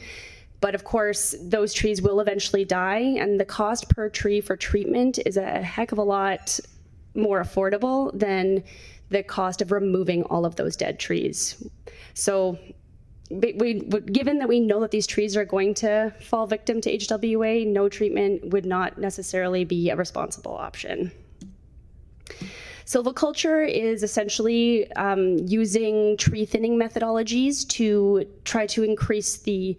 But of course, those trees will eventually die, and the cost per tree for treatment is a heck of a lot more affordable than the cost of removing all of those dead trees. So given that we know that these trees are going to fall victim to HWA, no treatment would not necessarily be a responsible option. Silviculture is essentially using tree thinning methodologies to try to increase the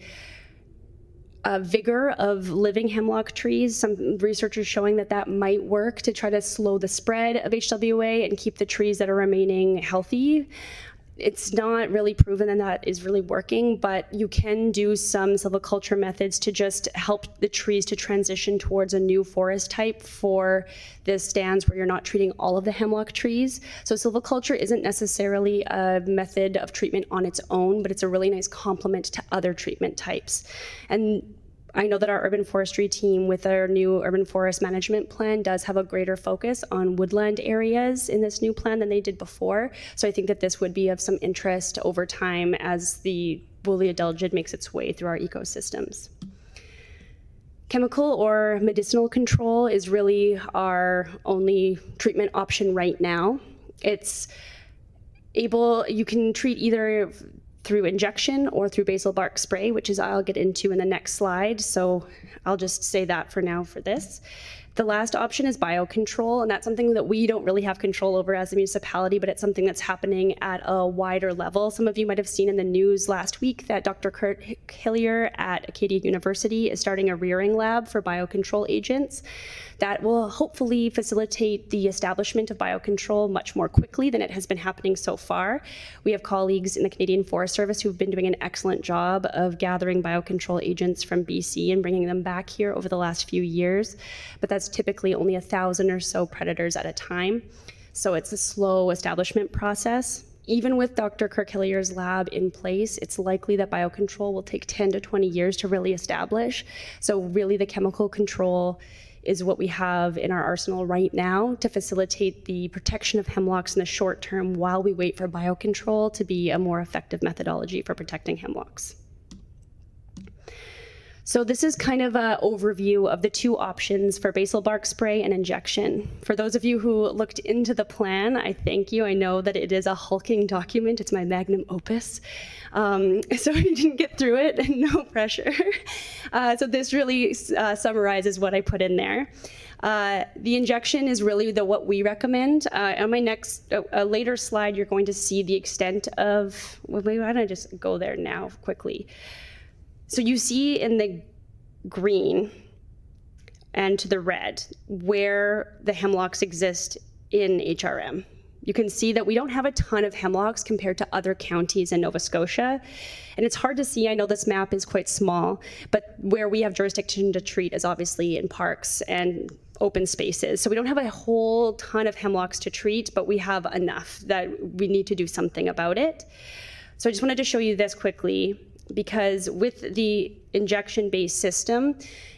vigor of living hemlock trees. Some researchers showing that that might work to try to slow the spread of HWA and keep the trees that are remaining healthy. It's not really proven that that is really working, but you can do some silviculture methods to just help the trees to transition towards a new forest type for the stands where you're not treating all of the hemlock trees. So silviculture isn't necessarily a method of treatment on its own, but it's a really nice complement to other treatment types. And I know that our urban forestry team with our new urban forest management plan does have a greater focus on woodland areas in this new plan than they did before. So I think that this would be of some interest over time as the woolly adelgid makes its way through our ecosystems. Chemical or medicinal control is really our only treatment option right now. It's You can treat either through injection or through basal bark spray, which is I'll get into in the next slide. So I'll just say that for now for this. The last option is biocontrol, and that's something that we don't really have control over as a municipality, but it's something that's happening at a wider level. Some of you might have seen in the news last week that Dr. Kurt Hillier at Acadia University is starting a rearing lab for biocontrol agents that will hopefully facilitate the establishment of biocontrol much more quickly than it has been happening so far. We have colleagues in the Canadian Forest Service who've been doing an excellent job of gathering biocontrol agents from BC and bringing them back here over the last few years, but that's typically only 1,000 or so predators at a time. So it's a slow establishment process. Even with Dr. Kirk Hillier's lab in place, it's likely that biocontrol will take 10 to 20 years to really establish. So really the chemical control is what we have in our arsenal right now to facilitate the protection of hemlocks in the short term while we wait for biocontrol to be a more effective methodology for protecting hemlocks. So this is kind of an overview of the two options for basal bark spray and injection. For those of you who looked into the plan, I thank you. I know that it is a hulking document. It's my magnum opus. So you didn't get through it, no pressure. So this really summarizes what I put in there. The injection is really what we recommend. On my next, later slide, you're going to see the extent of, well, why don't I just go there now quickly. So you see in the green and to the red where the hemlocks exist in HRM. You can see that we don't have a ton of hemlocks compared to other counties in Nova Scotia. And it's hard to see, I know this map is quite small, but where we have jurisdiction to treat is obviously in parks and open spaces. So we don't have a whole ton of hemlocks to treat, but we have enough that we need to do something about it. So I just wanted to show you this quickly, because with the injection-based system,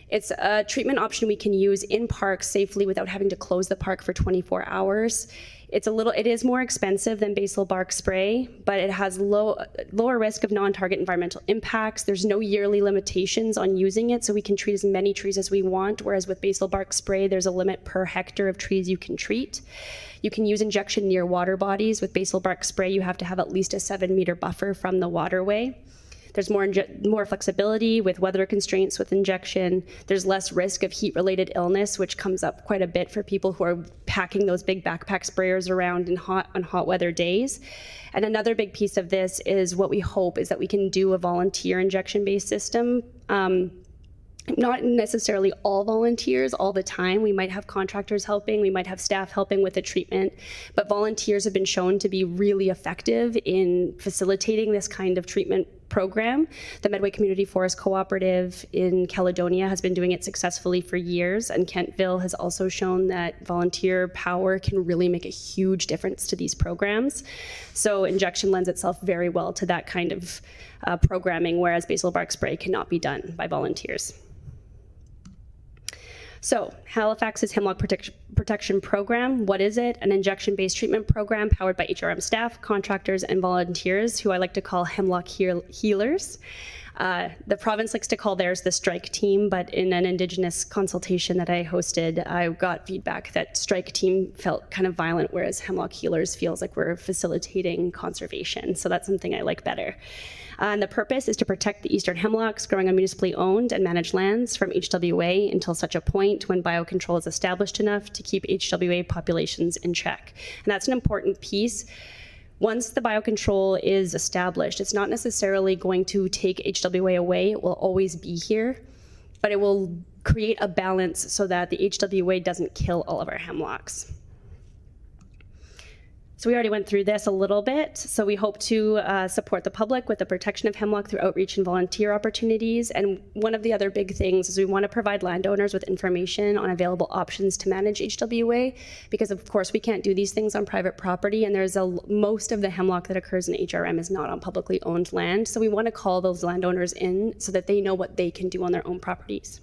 it's a treatment option we can use in parks safely without having to close the park for 24 hours. It is more expensive than basal bark spray, but it has lower risk of non-target environmental impacts. There's no yearly limitations on using it, so we can treat as many trees as we want, whereas with basal bark spray, there's a limit per hectare of trees you can treat. You can use injection near water bodies. With basal bark spray, you have to have at least a 7-meter buffer from the waterway. There's more flexibility with weather constraints with injection. There's less risk of heat-related illness, which comes up quite a bit for people who are packing those big backpack sprayers around on hot weather days. And another big piece of this is what we hope is that we can do a volunteer injection-based system. Not necessarily all volunteers all the time. We might have contractors helping, we might have staff helping with the treatment, but volunteers have been shown to be really effective in facilitating this kind of treatment program. The Medway Community Forest Cooperative in Caledonia has been doing it successfully for years, and Kentville has also shown that volunteer power can really make a huge difference to these programs. So injection lends itself very well to that kind of programming, whereas basal bark spray cannot be done by volunteers. So Halifax's Hemlock Protection Program, what is it? An injection-based treatment program powered by HRM staff, contractors, and volunteers, who I like to call hemlock healers. The province likes to call theirs the strike team, but in an Indigenous consultation that I hosted, I got feedback that strike team felt kind of violent, whereas hemlock healers feels like we're facilitating conservation. So that's something I like better. And the purpose is to protect the eastern hemlocks growing on municipally owned and managed lands from HWA until such a point when biocontrol is established enough to keep HWA populations in check. And that's an important piece. Once the biocontrol is established, it's not necessarily going to take HWA away. It will always be here, but it will create a balance so that the HWA doesn't kill all of our hemlocks. So we already went through this a little bit. So we hope to support the public with the protection of hemlock through outreach and volunteer opportunities. And one of the other big things is we want to provide landowners with information on available options to manage HWA, because of course we can't do these things on private property, and most of the hemlock that occurs in HRM is not on publicly owned land. So we want to call those landowners in so that they know what they can do on their own properties.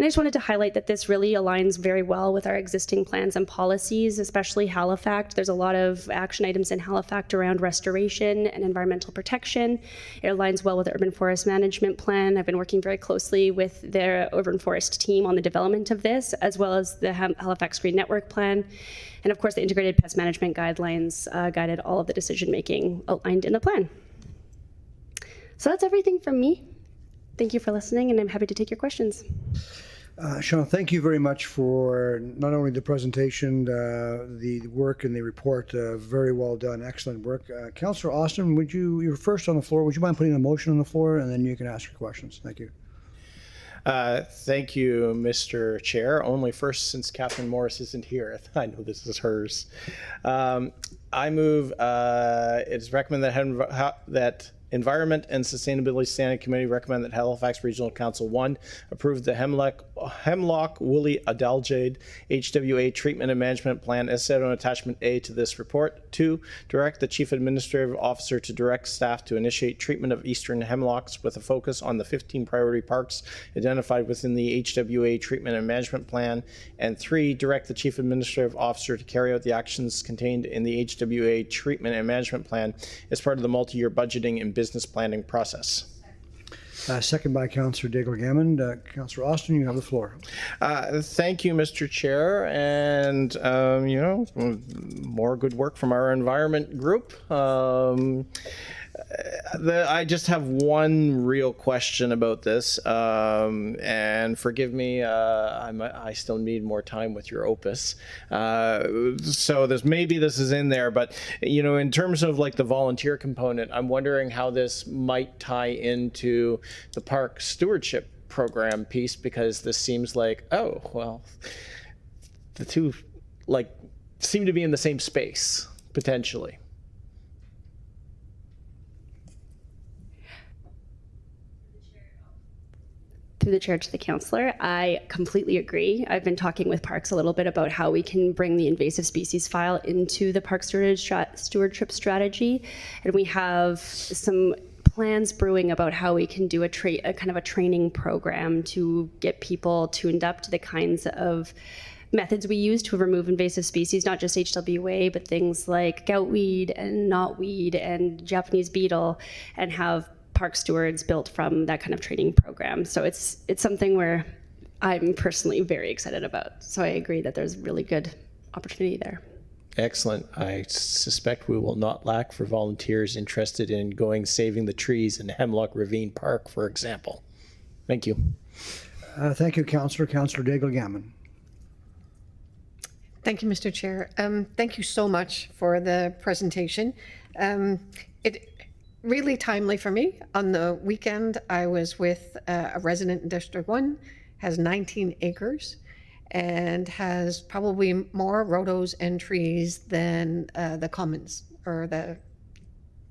And I just wanted to highlight that this really aligns very well with our existing plans and policies, especially Halifax. There's a lot of action items in Halifax around restoration and environmental protection. It aligns well with the Urban Forest Management Plan. I've been working very closely with their Urban Forest team on the development of this, as well as the Halifax Green Network Plan. And of course, the Integrated Pest Management Guidelines guided all of the decision-making outlined in the plan. So that's everything from me. Thank you for listening, and I'm happy to take your questions. Sean, thank you very much for not only the presentation, the work and the report. Very well done. Excellent work. Councillor Austin, you're first on the floor. Would you mind putting a motion on the floor, and then you can ask your questions. Thank you. Thank you, Mr. Chair. Only first since Catherine Morris isn't here. I know this is hers. I move it is recommended that Environment and Sustainability Standing Committee recommend that Halifax Regional Council 1 approve the Hemlock Woolly Adelgid HWA Treatment and Management Plan as set on Attachment A to this report. 2, direct the Chief Administrative Officer to direct staff to initiate treatment of eastern hemlocks with a focus on the 15 priority parks identified within the HWA Treatment and Management Plan. And 3, direct the Chief Administrative Officer to carry out the actions contained in the HWA Treatment and Management Plan as part of the multi-year budgeting and business planning process. Second by Councillor Daigle Gammon. Councillor Austin, you have the floor. Thank you, Mr. Chair, and more good work from our environment group. I just have one real question about this, and forgive me, I still need more time with your opus. So maybe this is in there, but in terms of like the volunteer component, I'm wondering how this might tie into the park stewardship program piece, because this seems like, oh, well, the two seem to be in the same space potentially. Through the chair to the councillor, I completely agree. I've been talking with Parks a little bit about how we can bring the invasive species file into the park stewardship strategy, and we have some plans brewing about how we can do a kind of a training program to get people tuned up to the kinds of methods we use to remove invasive species, not just HWA, but things like goutweed and knotweed and Japanese beetle, and have park stewards built from that kind of training program. So it's something where I'm personally very excited about. So I agree that there's really good opportunity there. Excellent. I suspect we will not lack for volunteers interested in going saving the trees in Hemlock Ravine Park, for example. Thank you. Thank you, Councillor. Councillor Daigle Gammon. Thank you, Mr. Chair. Thank you so much for the presentation. It really timely for me. On the weekend, I was with a resident in District 1, has 19 acres, and has probably more rhodos and trees than the commons or the.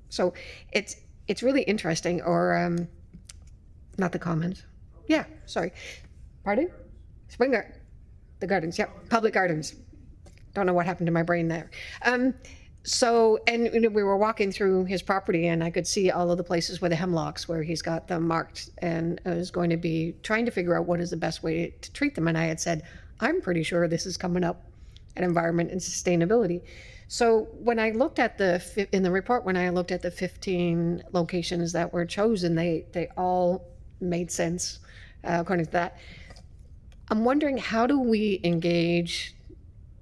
So it's really interesting. Or not the commons. Yeah, sorry. Pardon? Spring Garden. The gardens. Yeah, public gardens. Don't know what happened to my brain there. So, and we were walking through his property, and I could see all of the places where the hemlocks, where he's got them marked, and I was going to be trying to figure out what is the best way to treat them. And I had said, I'm pretty sure this is coming up at environment and sustainability. So when I looked at in the report, when I looked at the 15 locations that were chosen, they all made sense according to that. I'm wondering, how do we engage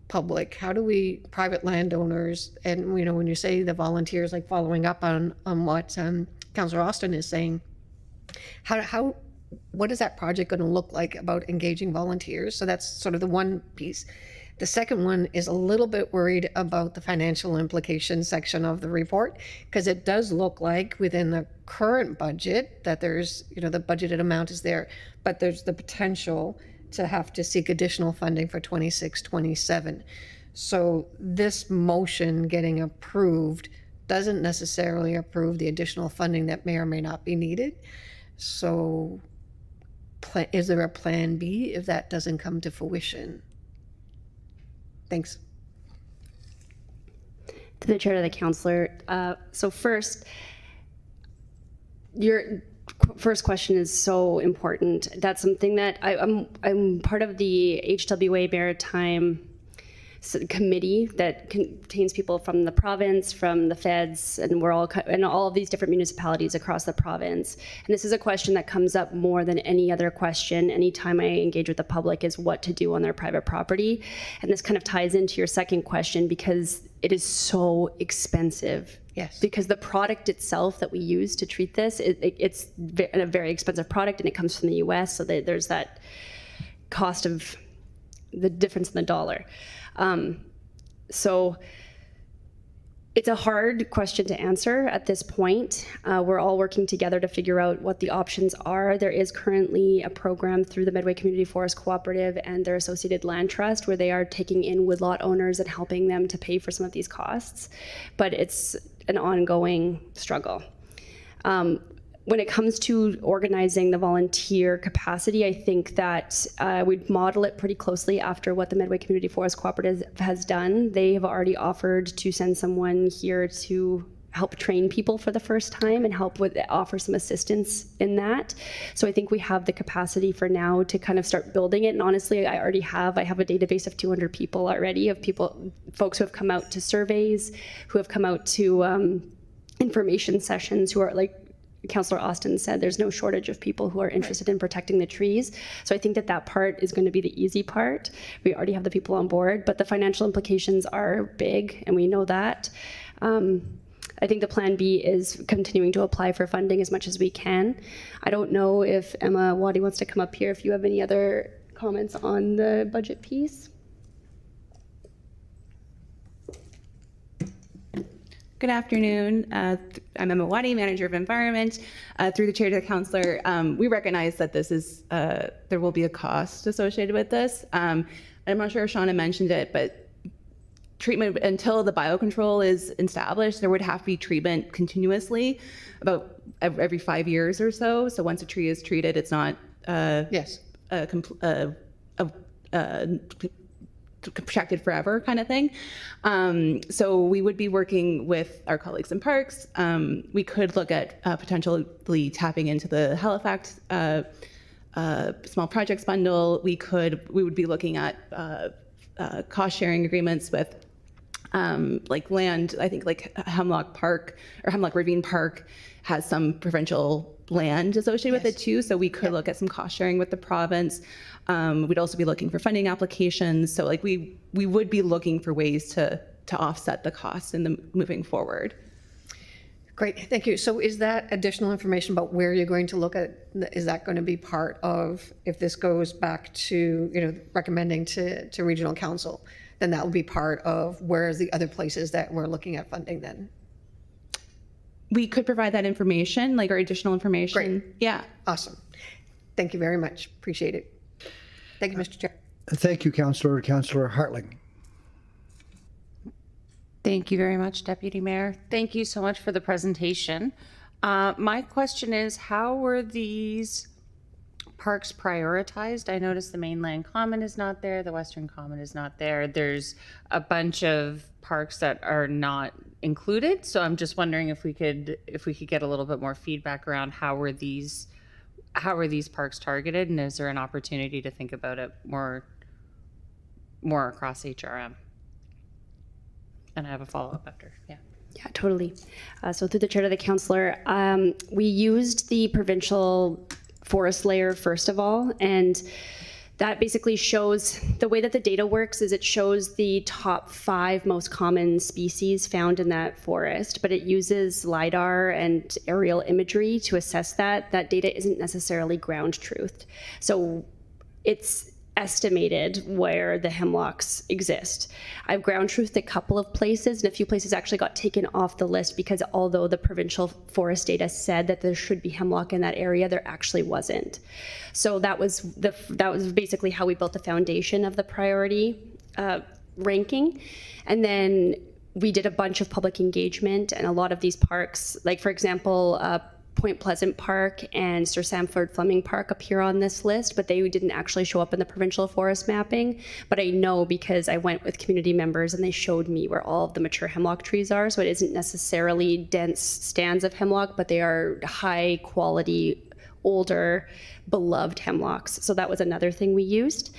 public? How do we, private landowners, and when you say the volunteers, like following up on what Councillor Austin is saying, what is that project going to look like about engaging volunteers? So that's sort of the one piece. The second one is a little bit worried about the financial implications section of the report, because it does look like within the current budget that there's, the budgeted amount is there, but there's the potential to have to seek additional funding for 26-27. So this motion getting approved doesn't necessarily approve the additional funding that may or may not be needed. So is there a plan B if that doesn't come to fruition? Thanks. To the chair, to the councillor. So first, Your first question is so important. That's something that I'm part of the HWA Maritime committee that contains people from the province, from the feds, and all of these different municipalities across the province. And this is a question that comes up more than any other question anytime I engage with the public, is what to do on their private property. And this kind of ties into your second question, because it is so expensive. Yes. Because the product itself that we use to treat this, it's a very expensive product, and it comes from the US, so there's that cost of the difference in the dollar. So it's a hard question to answer at this point. We're all working together to figure out what the options are. There is currently a program through the Medway Community Forest Cooperative and their associated land trust where they are taking in woodlot owners and helping them to pay for some of these costs, but it's an ongoing struggle. When it comes to organizing the volunteer capacity, I think that we'd model it pretty closely after what the Medway Community Forest Cooperative has done. They have already offered to send someone here to help train people for the first time and offer some assistance in that. So I think we have the capacity for now to kind of start building it. And honestly, I have a database of 200 people already, of folks who have come out to surveys, who have come out to information sessions, who are like Councillor Austin said, there's no shortage of people who are interested in protecting the trees. So I think that part is going to be the easy part. We already have the people on board, but the financial implications are big, and we know that. I think the plan B is continuing to apply for funding as much as we can. I don't know if Emma Waddy wants to come up here if you have any other comments on the budget piece. Good afternoon. I'm Emma Waddy, Manager of Environment. Through the chair to the councillor, we recognize that this is there will be a cost associated with this. I'm not sure if Shauna mentioned it, but treatment until the biocontrol is established, there would have to be treatment continuously, about every 5 years or so. So once a tree is treated, it's not protected forever kind of thing. So we would be working with our colleagues in parks. We could look at potentially tapping into the Halifax small projects bundle. We would be looking at cost sharing agreements with like land. I think like Hemlock Park or Hemlock Ravine Park has some provincial land associated with it too. So we could look at some cost sharing with the province. We'd also be looking for funding applications. So like we would be looking for ways to offset the costs in the moving forward. Great, thank you. So is that additional information about where you're going to look at, is that going to be part of, if this goes back to, recommending to regional council, then that will be part of where is the other places that we're looking at funding then? We could provide that information, like our additional information. Great. Yeah. Awesome. Thank you very much. Appreciate it. Thank you, Mr. Chair. Thank you, Councillor. Councillor Hartling. Thank you very much, Deputy Mayor. Thank you so much for the presentation. My question is, how were these parks prioritized? I noticed the Mainland Common is not there, the Western Common is not there. There's a bunch of parks that are not included. So I'm just wondering if we could get a little bit more feedback around how were these parks targeted, and is there an opportunity to think about it more across HRM? And I have a follow-up after. Yeah, totally. So through the chair to the councillor, we used the provincial forest layer first of all, and that basically shows, the way that the data works is it shows the top 5 most common species found in that forest, but it uses LiDAR and aerial imagery to assess that. That data isn't necessarily ground truthed. So it's estimated where the hemlocks exist. I've ground truthed a couple of places, and a few places actually got taken off the list because although the provincial forest data said that there should be hemlock in that area, there actually wasn't. So that was basically how we built the foundation of the priority ranking. And then we did a bunch of public engagement, and a lot of these parks, like for example, Point Pleasant Park and Sir Sanford Fleming Park appear on this list, but they didn't actually show up in the provincial forest mapping. But I know because I went with community members and they showed me where all of the mature hemlock trees are. So it isn't necessarily dense stands of hemlock, but they are high quality, older, beloved hemlocks. So that was another thing we used.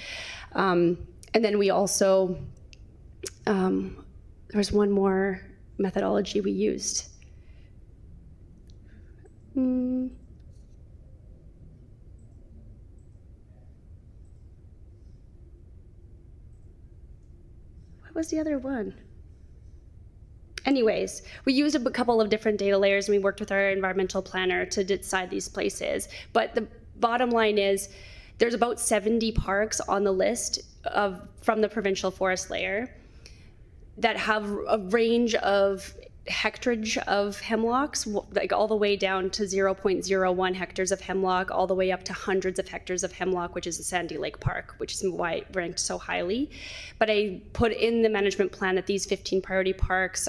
And then we also, there was one more methodology we used. What was the other one? Anyways, we used a couple of different data layers and we worked with our environmental planner to decide these places. But the bottom line is there's about 70 parks on the list from the provincial forest layer that have a range of hectarage of hemlocks, like all the way down to 0.01 hectares of hemlock, all the way up to hundreds of hectares of hemlock, which is in Sandy Lake Park, which is why it ranked so highly. But I put in the management plan that these 15 priority parks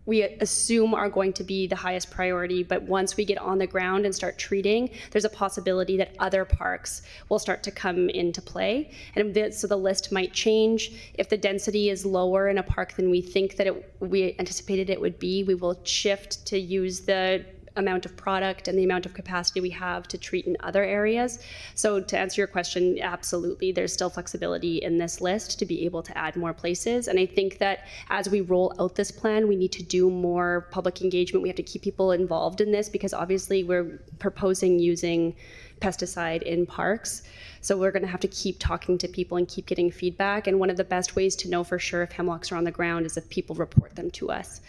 we assume are going to be the highest priority, but once we get on the ground and start treating, there's a possibility that other parks will start to come into play. And so the list might change. If the density is lower in a park than we think that we anticipated it would be, we will shift to use the amount of product and the amount of capacity we have to treat in other areas. So to answer your question, absolutely, there's still flexibility in this list to be able to add more places. And I think that as we roll out this plan, we need to do more public engagement. We have to keep people involved in this because obviously we're proposing using pesticide in parks. So we're going to have to keep talking to people and keep getting feedback. And one of the best ways to know for sure if hemlocks are on the ground is if people report them to us.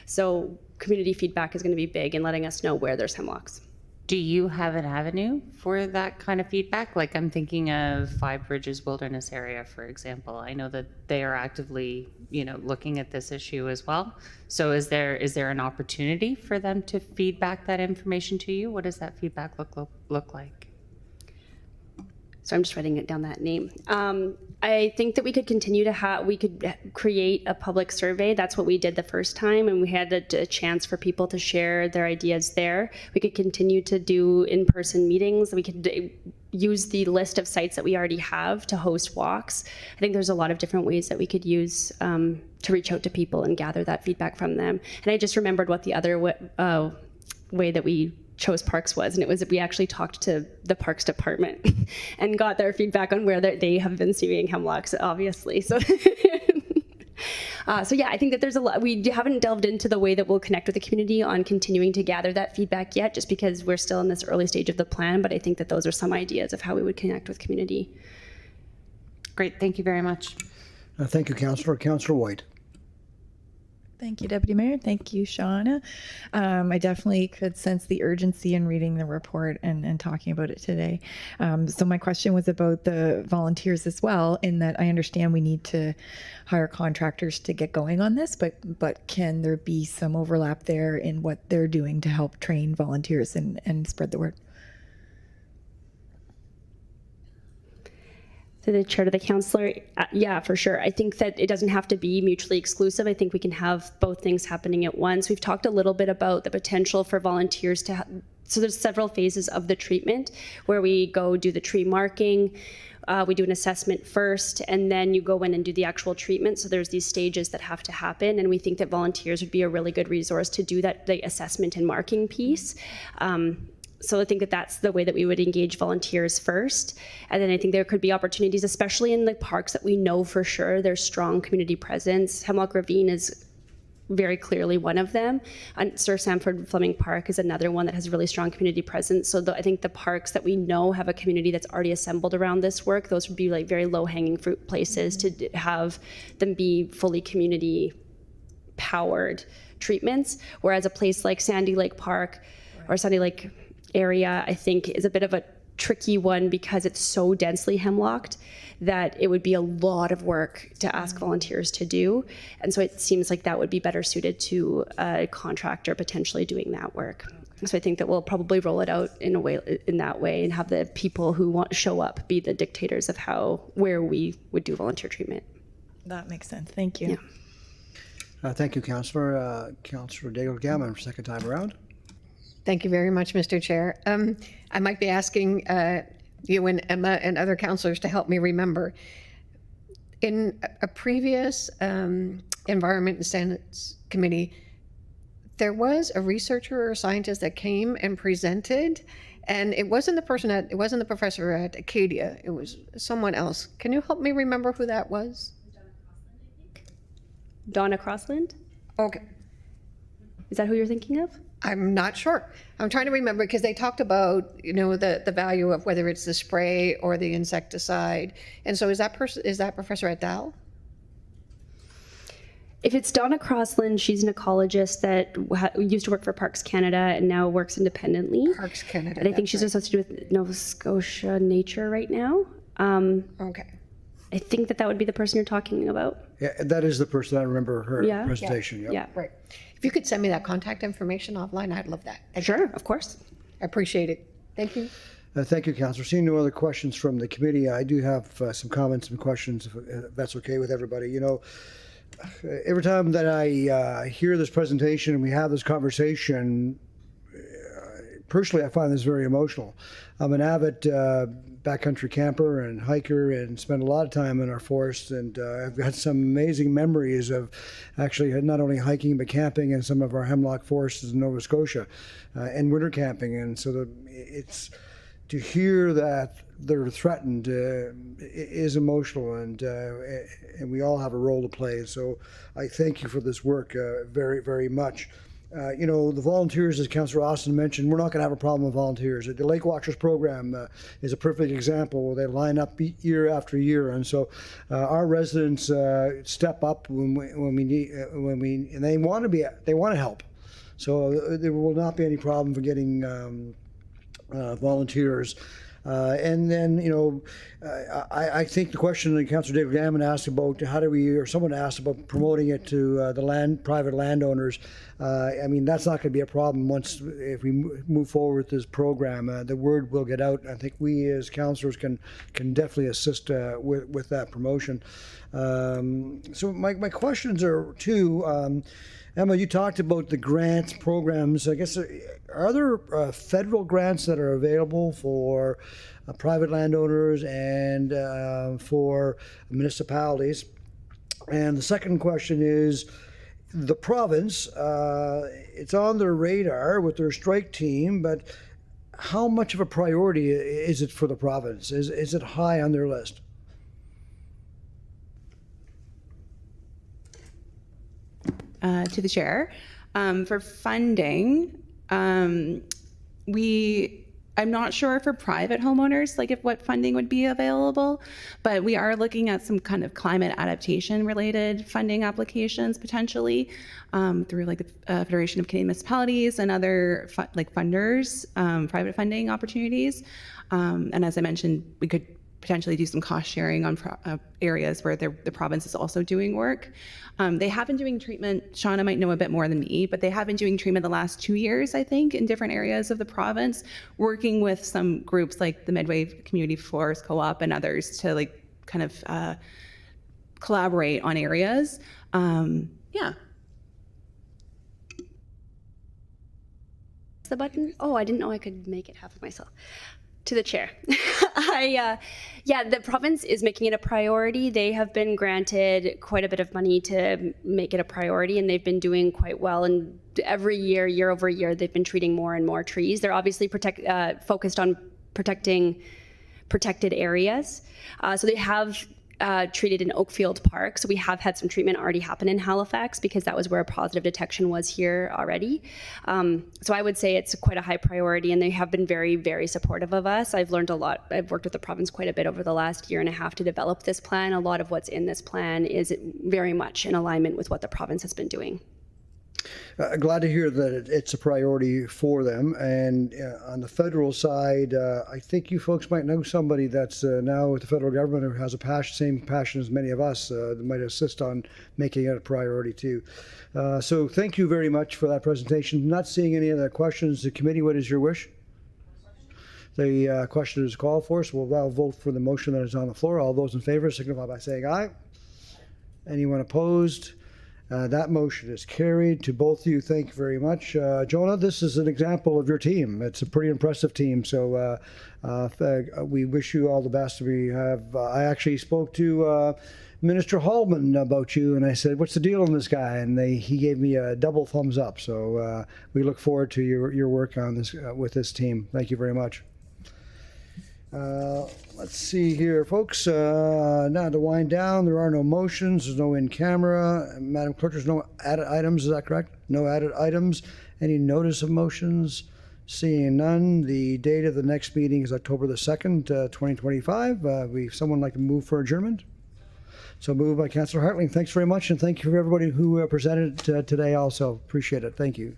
So community feedback is going to be big in letting us know where there's hemlocks. Do you have an avenue for that kind of feedback? Like I'm thinking of Five Bridges Wilderness Area, for example. I know that they are actively, looking at this issue as well. So is there an opportunity for them to feedback that information to you? What does that feedback look like? So I'm just writing it down, that name. I think that we could continue to we could create a public survey. That's what we did the first time, and we had a chance for people to share their ideas there. We could continue to do in-person meetings. We could use the list of sites that we already have to host walks. I think there's a lot of different ways that we could use to reach out to people and gather that feedback from them. And I just remembered what the other way that we chose parks was, and it was that we actually talked to the parks department and got their feedback on where they have been seeing hemlocks, obviously. So so yeah, I think that there's a lot. We haven't delved into the way that we'll connect with the community on continuing to gather that feedback yet, just because we're still in this early stage of the plan, but I think that those are some ideas of how we would connect with community. Great, thank you very much. Thank you, Councillor. Councillor White. Thank you, Deputy Mayor. Thank you, Shauna. I definitely could sense the urgency in reading the report and talking about it today. So my question was about the volunteers as well, in that I understand we need to hire contractors to get going on this, but can there be some overlap there in what they're doing to help train volunteers and spread the word? To the chair, to the councillor, yeah, for sure. I think that it doesn't have to be mutually exclusive. I think we can have both things happening at once. We've talked a little bit about the potential for volunteers to so there's several phases of the treatment where we go do the tree marking, we do an assessment first, and then you go in and do the actual treatment. So there's these stages that have to happen, and we think that volunteers would be a really good resource to do that, the assessment and marking piece. So I think that that's the way that we would engage volunteers first. And then I think there could be opportunities, especially in the parks that we know for sure there's strong community presence. Hemlock Ravine is very clearly one of them. And Sir Sanford Fleming Park is another one that has really strong community presence. So I think the parks that we know have a community that's already assembled around this work, those would be like very low-hanging fruit places to have them be fully community-powered treatments. Whereas a place like Sandy Lake Park or Sandy Lake area, I think, is a bit of a tricky one because it's so densely hemlocked that it would be a lot of work to ask volunteers to do. And so it seems like that would be better suited to a contractor potentially doing that work. So I think that we'll probably roll it out in that way and have the people who want to show up be the dictators of where we would do volunteer treatment. That makes sense. Thank you. Yeah. Thank you, Councillor. Councillor Daigle Gammon, second time around. Thank you very much, Mr. Chair. I might be asking you and Emma and other councilors to help me remember. In a previous Environment and Standards Committee, there was a researcher or a scientist that came and presented, and it wasn't the professor at Acadia, it was someone else. Can you help me remember who that was? Donna Crossland? Okay. Is that who you're thinking of? I'm not sure. I'm trying to remember because they talked about, the value of whether it's the spray or the insecticide. And so is that Professor at Dow? If it's Donna Crossland, she's an ecologist that used to work for Parks Canada and now works independently. Parks Canada. And I think she's associated with Nova Scotia Nature right now. Okay. I think that would be the person you're talking about. Yeah, that is the person I remember her Yeah. presentation. Yep. Yeah. Right. If you could send me that contact information offline, I'd love that. Sure, of course. I appreciate it. Thank you. Thank you, Councillor. Seeing no other questions from the committee, I do have some comments and questions, if that's okay with everybody. Every time that I hear this presentation and we have this conversation, personally, I find this very emotional. I'm an avid backcountry camper and hiker and spend a lot of time in our forests, and I've got some amazing memories of actually not only hiking but camping in some of our hemlock forests in Nova Scotia and winter camping. And so it's to hear that they're threatened is emotional, and we all have a role to play. So I thank you for this work very, very much. The volunteers, as Councillor Austin mentioned, we're not going to have a problem with volunteers. The Lake Watchers program is a perfect example where they line up year after year, and so our residents step up when we need, and they want to help. So there will not be any problem for getting volunteers. And then, I think the question that Councillor David Gammon asked about someone asked about promoting it to private landowners. That's not going to be a problem if we move forward with this program. The word will get out. I think we as councillors can definitely assist with that promotion. So my questions are two. Emma, you talked about the grants programs. I guess, are there federal grants that are available for private landowners and for municipalities? And the second question is, the province, it's on their radar with their strike team, but how much of a priority is it for the province? Is it high on their list? To the chair. For funding, I'm not sure for private homeowners, if what funding would be available, but we are looking at some kind of climate adaptation related funding applications potentially through the Federation of Canadian Municipalities and other funders, private funding opportunities. And as I mentioned, we could potentially do some cost sharing on areas where the province is also doing work. They have been doing treatment, Shauna might know a bit more than me, but they have been doing treatment the last 2 years, I think, in different areas of the province, working with some groups like the Midway Community Forest Co-op and others to collaborate on areas. Yeah. The button? Oh, I didn't know I could make it happen myself. To the chair. The province is making it a priority. They have been granted quite a bit of money to make it a priority, and they've been doing quite well. And every year over year, they've been treating more and more trees. They're obviously focused on protecting protected areas. So they have treated in Oakfield Park. So we have had some treatment already happen in Halifax because that was where a positive detection was here already. So I would say it's quite a high priority, and they have been very, very supportive of us. I've learned a lot. I've worked with the province quite a bit over the last year and a half to develop this plan. A lot of what's in this plan is very much in alignment with what the province has been doing. Glad to hear that it's a priority for them. And on the federal side, I think you folks might know somebody that's now with the federal government who has same passion as many of us that might assist on making it a priority too. So thank you very much for that presentation. Not seeing any other questions. The committee, what is your wish? The question is called for, so we'll now vote for the motion that is on the floor. All those in favor signify by saying aye. Anyone opposed? That motion is carried. To both of you, thank you very much. Jonah, this is an example of your team. It's a pretty impressive team. So we wish you all the best. I actually spoke to Minister Hallman about you, and I said, "What's the deal on this guy?" And he gave me a double thumbs up. So we look forward to your work on this with this team. Thank you very much. Let's see here, folks. Now to wind down, there are no motions. There's no in camera. Madam Clerk, there's no added items. Is that correct? No added items. Any notice of motions? Seeing none, the date of the next meeting is October the 2nd, 2025. Someone like to move for adjournment? So moved by Councillor Hartling. Thanks very much, and thank you for everybody who presented today also. Appreciate it. Thank you.